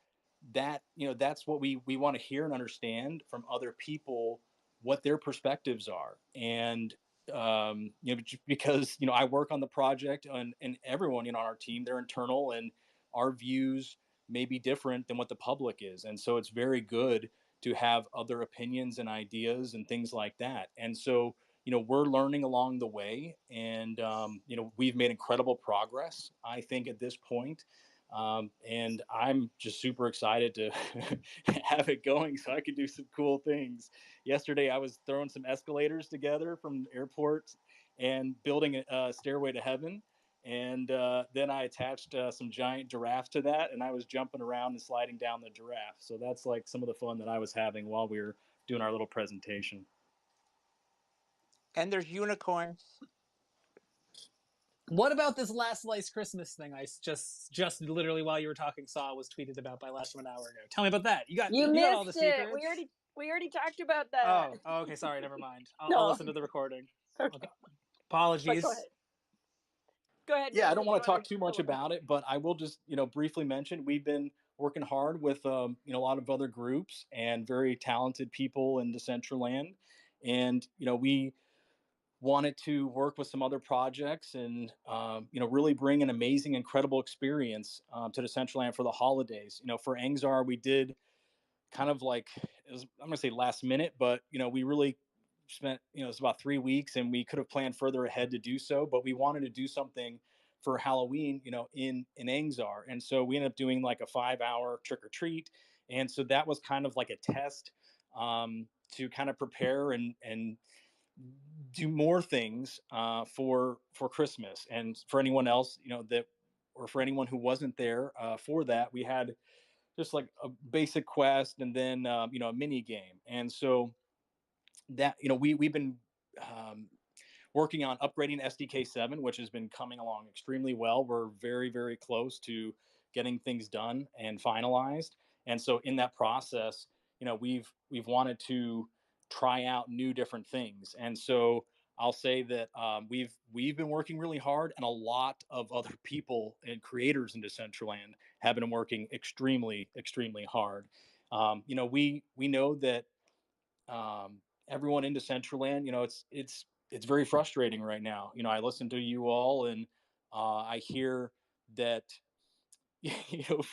that's what we want to hear and understand from other people, what their perspectives are. And because I work on the project, and everyone on our team, they're internal, and our views may be different than what the public is, and so it's very good to have other opinions and ideas and things like that. And so we're learning along the way, and we've made incredible progress, I think, at this point. And I'm just super excited to have it going so I could do some cool things. Yesterday, I was throwing some escalators together from airports and building a stairway to heaven. And then I attached some giant giraffes to that, and I was jumping around and sliding down the giraffe. So that's like some of the fun that I was having while we were doing our little presentation. And there's unicorns. What about this last slice Christmas thing? I just literally while you were talking saw was tweeted about by less than an hour ago. Tell me about that. You You got all the missed it. secrets. We already talked about that. Oh, okay. Sorry, never mind. I'll No. listen to the recording. Okay. Okay. But go Apologies. ahead. Go ahead, Yeah, I Vincent. don't You want to talk wanted too to much about it, but I will just briefly mention we've been working hard with a lot of other groups and very talented people in Decentraland, and wanted to work with some other projects and really bring an amazing, incredible experience to Decentraland for the holidays. For Angzar, we did kind of like, I'm gonna say last minute, but we really spent, it's about 3 weeks, and we could have planned further ahead to do so, but we wanted to do something for Halloween, in Angzar, and so we ended up doing like a 5-hour trick or treat, and so that was kind of like a test to kind of prepare and do more things for Christmas. And for anyone else, that, or for anyone who wasn't there for that, we had just like a basic quest, and then a mini game. And so that, we've been working on upgrading SDK 7, which has been coming along extremely well. We're very, very close to getting things done and finalized. And so in that process, we've wanted to try out new different things. And so I'll say that we've been working really hard, and a lot of other people and creators in Decentraland have been working extremely, extremely hard. We know that everyone in Decentraland, it's very frustrating right now. I listen to you all, and I hear that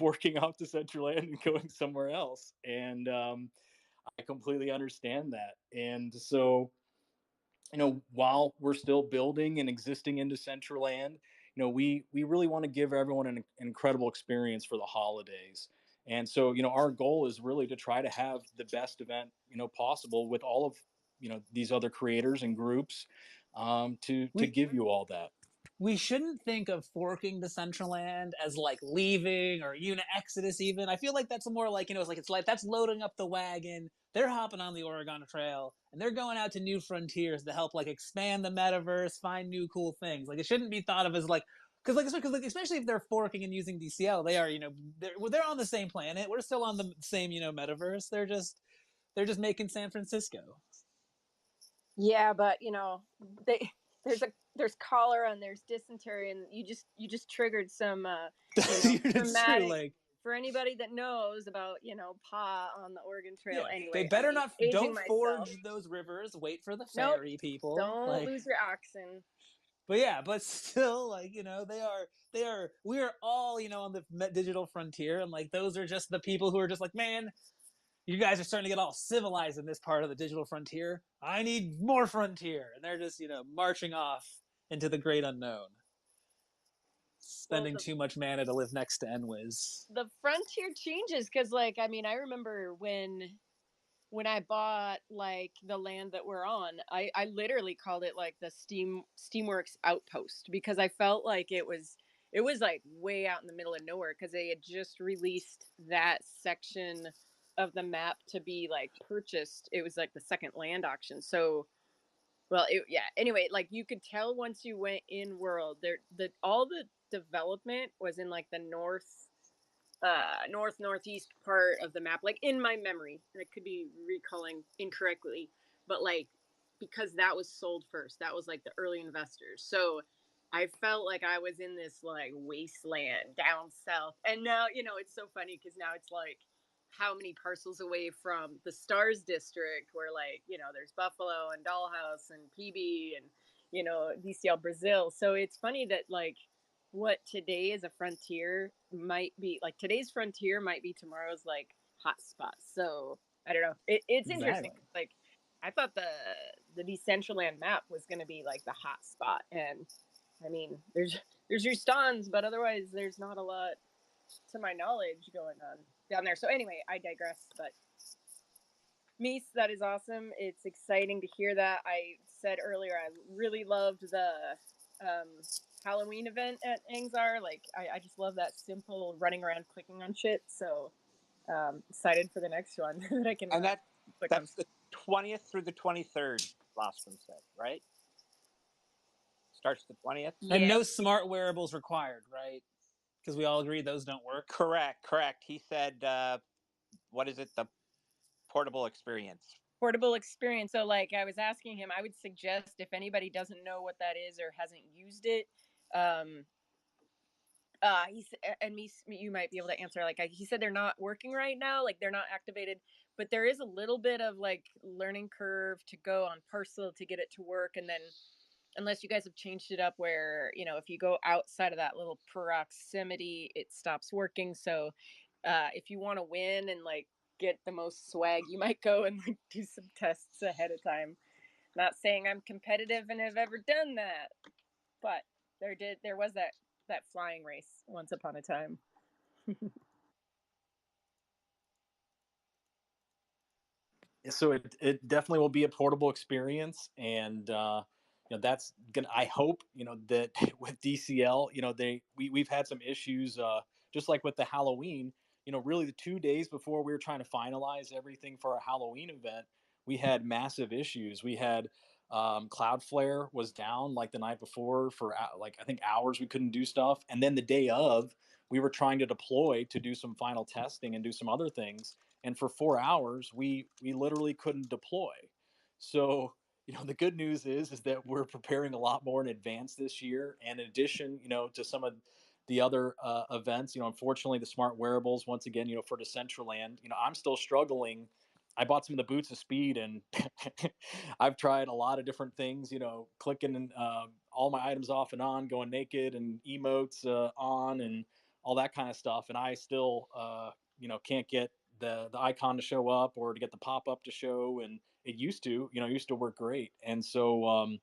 working off Decentraland and going somewhere else, and I completely understand that. And so, while we're still building and existing into Decentraland, we really want to give everyone an incredible experience for the holidays. And so, our goal is really to try to have the best event, possible with all of, these other creators and groups, to give you all that. We shouldn't think of forking Decentraland as like leaving or unit exodus. Even I feel like that's more like, it's like that's loading up the wagon. They're hopping on the Oregon Trail and they're going out to new frontiers to help like expand the metaverse, find new cool things. Like it shouldn't be thought of as like, because especially if they're forking and using DCL, they are, they're on the same planet. We're still on the same metaverse. They're just making San Francisco. Yeah, but they there's cholera and there's dysentery, and you just triggered some It's true. traumatic Like, for anybody that knows about Pa on the Oregon Trail. yeah, they Anyway, I'm better not. aging Don't myself. forge those rivers. Wait for the Nope, ferry people. don't Like, lose your oxen. but yeah, but still, like they are. We are all on the digital frontier, and like those are just the people who are just like, man, you guys are starting to get all civilized in this part of the digital frontier. I need more frontier, and they're just marching off into the great unknown, Well, spending too much mana to live next to Enwiz. the frontier changes because, like, I mean, I remember when I bought like the land that we're on, I literally called it like the Steamworks Outpost because I felt like it was like way out in the middle of nowhere because they had just released that section of the map to be like purchased. It was like the second land auction. So well, yeah. Anyway, like you could tell once you went in world, the all the development was in like the northeast part of the map, like in my memory. I could be recalling incorrectly, but like because that was sold first, that was like the early investors. So I felt like I was in this like wasteland down south, and now it's so funny because now it's like how many parcels away from the Stars district where like there's Buffalo and Dollhouse and PB and DCL Brazil. So it's funny that like what today is a frontier might be like today's frontier might be tomorrow's like hot spot. So I don't know. It's interesting. Exactly. Like I thought the Decentraland map was going to be like the hot spot, and I mean there's your stans, but otherwise there's not a lot to my knowledge going on down there. So anyway, I digress. But Mies, that is awesome. It's exciting to hear that. I said earlier I really loved the um, Halloween event at Angzar. Like I just love that simple running around clicking on shit. So excited for the next one that I can And click on. that's the 20th through the 23rd, Blostrom said, right? Starts the 20th? And Yeah. no smart wearables required, right? Because we all agree those don't work. Correct. He said, what is it? The portable experience. Portable experience. So like I was asking him, I would suggest if anybody doesn't know what that is or hasn't used it, he's and me you might be able to answer. Like he said they're not working right now, like they're not activated, but there is a little bit of like learning curve to go on Parcel to get it to work, and then unless you guys have changed it up where, if you go outside of that little proximity, it stops working. So if you want to win and like get the most swag, you might go and like do some tests ahead of time. Not saying I'm competitive and have ever done that, but there was that flying race once upon a time. So it definitely will be a portable experience, and that's gonna. I hope that with DCL, we've had some issues, just like with the Halloween. Really the 2 days before we were trying to finalize everything for our Halloween event, we had massive issues. We had Cloudflare was down like the night before for like I think hours. We couldn't do stuff, and then the day of, we were trying to deploy to do some final testing and do some other things, and for 4 hours we literally couldn't deploy. So the good news is that we're preparing a lot more in advance this year, and in addition to some of the other events, unfortunately the smart wearables once again, for Decentraland, I'm still struggling. I bought some of the boots of speed, and I've tried a lot of different things, clicking all my items off and on, going naked and emotes on and all that kind of stuff, and I still can't get the icon to show up or to get the pop up to show. And it used to work great. And so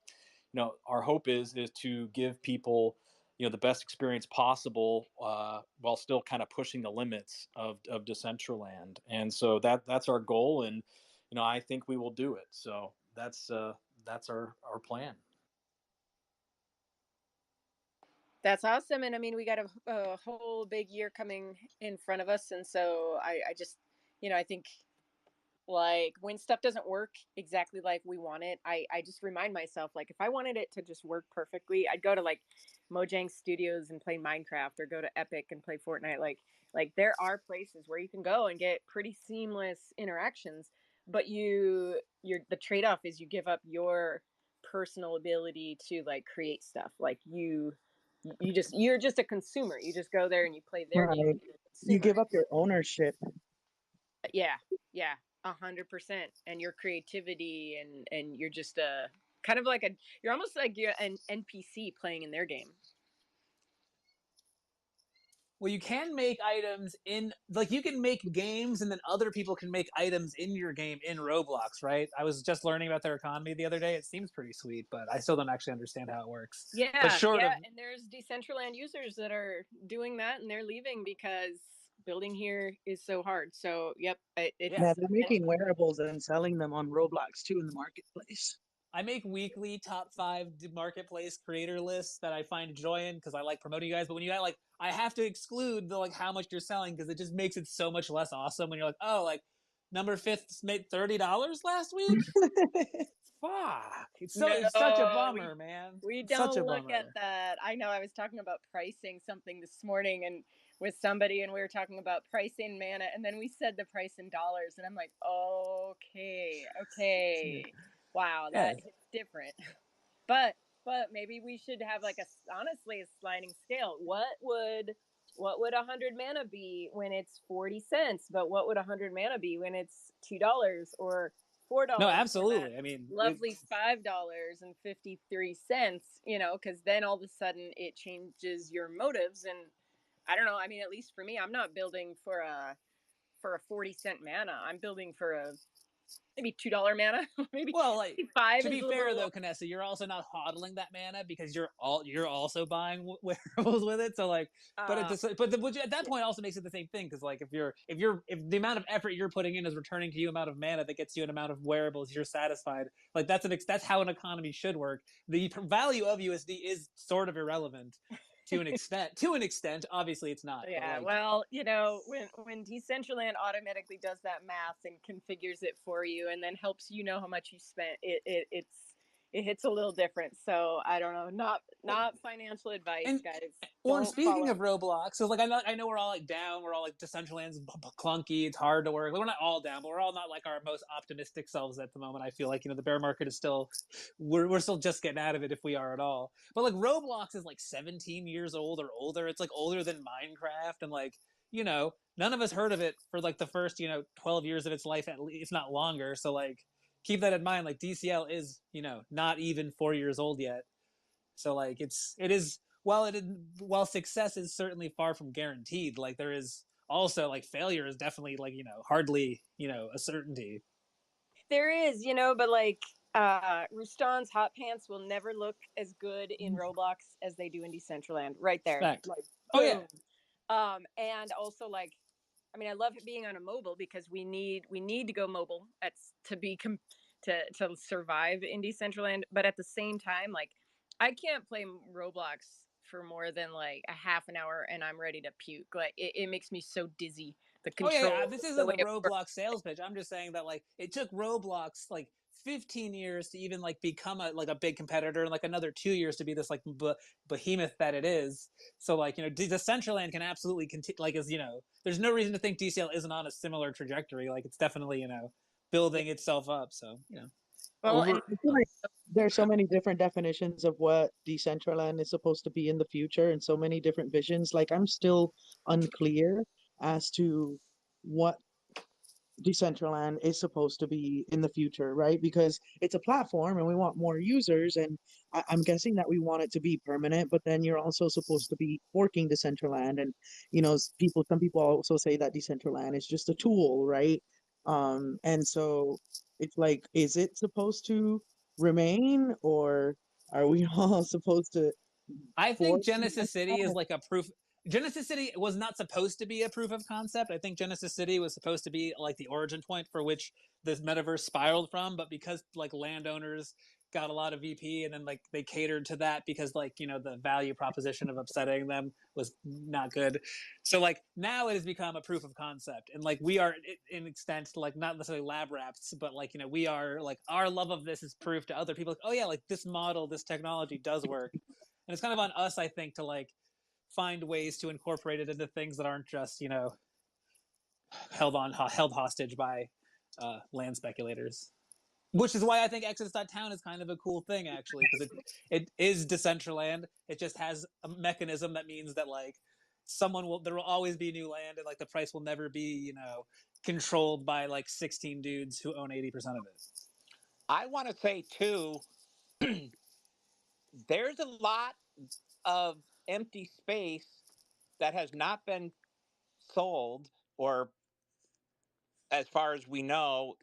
our hope is to give people the best experience possible, while still kind of pushing the limits of Decentraland. And so that's our goal, and I think we will do it. So that's our plan. That's awesome. And I mean, we got a whole big year coming in front of us. And so I just, I think like when stuff doesn't work exactly like we want it, I just remind myself, like, if I wanted it to just work perfectly, I'd go to like Mojang Studios and play Minecraft, or go to Epic and play Fortnite. Like there are places where you can go and get pretty seamless interactions, but the trade-off is you give up your personal ability to like create stuff. Like you're just a consumer. You just go there and you play their game. Right. You're a You consumer. give up your ownership. Yeah, 100%. And your creativity, and you're just a kind of like you're almost like you're an NPC playing in their game. Well, you can make items in, like, you can make games, and then other people can make items in your game in Roblox, right? I was just learning about their economy the other day. It seems pretty sweet, but I still don't actually understand how it works. But Yeah, short yeah. of, And there's Decentraland users that are doing that, and they're leaving because building here is so hard. So, yep, yeah, Yeah, it's they're making wearables and selling them on Roblox too in the marketplace. I make weekly top 5 marketplace creator lists that I find joy in because I like promoting you guys. But when you got like, I have to exclude the like how much you're selling because it just makes it so much less awesome when you're like, oh, like number fifth made $30 last week. Fuck, it's such a no, bummer, man. we It's such a don't look at bummer. that. I know I was talking about pricing something this morning and with somebody, and we were talking about pricing mana, and then we said the price in dollars, and I'm like, okay, wow, Yeah. that hits different. But maybe we should have like honestly a sliding scale. What would 100 mana be when it's 40 cents? But what would 100 mana be when it's $2 or No, $4, or that absolutely. I mean, lovely $5.53? Because then all of a sudden it changes your motives. And I don't know. I mean, at least for me, I'm not building for a 40-cent mana. I'm building for a maybe $2 mana. maybe well, like, five to is be a fair little. though, Canessa, you're also not hodling that mana because you're also buying wearables with it. So like, but Uh, which at that point also makes it the same thing because like if the amount of effort you're putting in is returning to you amount of mana that gets you an amount of wearables, you're satisfied. Like that's how an economy should work. The value of USD is sort of irrelevant to an extent. To an extent, obviously it's not. But Yeah, like, well, when Decentraland automatically does that math and configures it for you, and then helps you know how much you spent, it hits a little different. So I don't know, not financial advice, and guys. Well, and Don't speaking of follow. Roblox, so like I know we're all like down, we're all like Decentraland's clunky, it's hard to work. Like, we're not all down, but we're all not like our most optimistic selves at the moment. I feel like the bear market is still we're still just getting out of it if we are at all. But like Roblox is like 17 years old or older. It's like older than Minecraft, and like none of us heard of it for like the first 12 years of its life at least, if not longer. So like keep that in mind. Like DCL is not even 4 years old yet. So like while success is certainly far from guaranteed, like there is also like failure is definitely like hardly a certainty. There is, but like Rustan's hot pants will never look as good in Roblox as they do in Decentraland. Right there, Respect. like Oh yeah. boom. And also like, I mean, I love being on a mobile because we need to go mobile to survive in Decentraland. But at the same time, like I can't play Roblox for more than like a half an hour and I'm ready to puke. Like it makes me so dizzy. The Oh yeah, yeah. control, This the isn't way a it works. Roblox sales pitch. I'm just saying that like it took Roblox like 15 years to even like become a big competitor, and like another 2 years to be this like behemoth that it is. So like Decentraland can absolutely continue. Like there's no reason to think DCL isn't on a similar trajectory. Like it's definitely Yeah. building itself up. So Well, and Over. I feel like there's so many different definitions of what Decentraland is supposed to be in the future and so many different visions. Like I'm still unclear as to what Decentraland is supposed to be in the future, right? Because it's a platform and we want more users, and I'm guessing that we want it to be permanent. But then you're also supposed to be forking Decentraland, and some people also say that Decentraland is just a tool, right? And so it's like, is it supposed to remain, or are we all supposed to I think fork Genesis City is Decentraland? like a proof. Genesis City was not supposed to be a proof of concept. I think Genesis City was supposed to be like the origin point for which this metaverse spiraled from. But because like landowners got a lot of VP and then like they catered to that because like the value proposition of upsetting them was not good. So like now it has become a proof of concept, and like we are in extent like not necessarily lab rats, but like we are like our love of this is proof to other people. Like, oh yeah, like this model, this technology does work, and it's kind of on us, I think, to like find ways to incorporate it into things that aren't just held hostage by land speculators. Which is why I think Exodus.town is kind of a cool thing, actually, because it is Decentraland. It just has a mechanism that means that like there will always be new land, and like the price will never be controlled by like 16 dudes who own 80% of it. I want to say too, there's a lot of empty space that has not been sold, or as far as we know,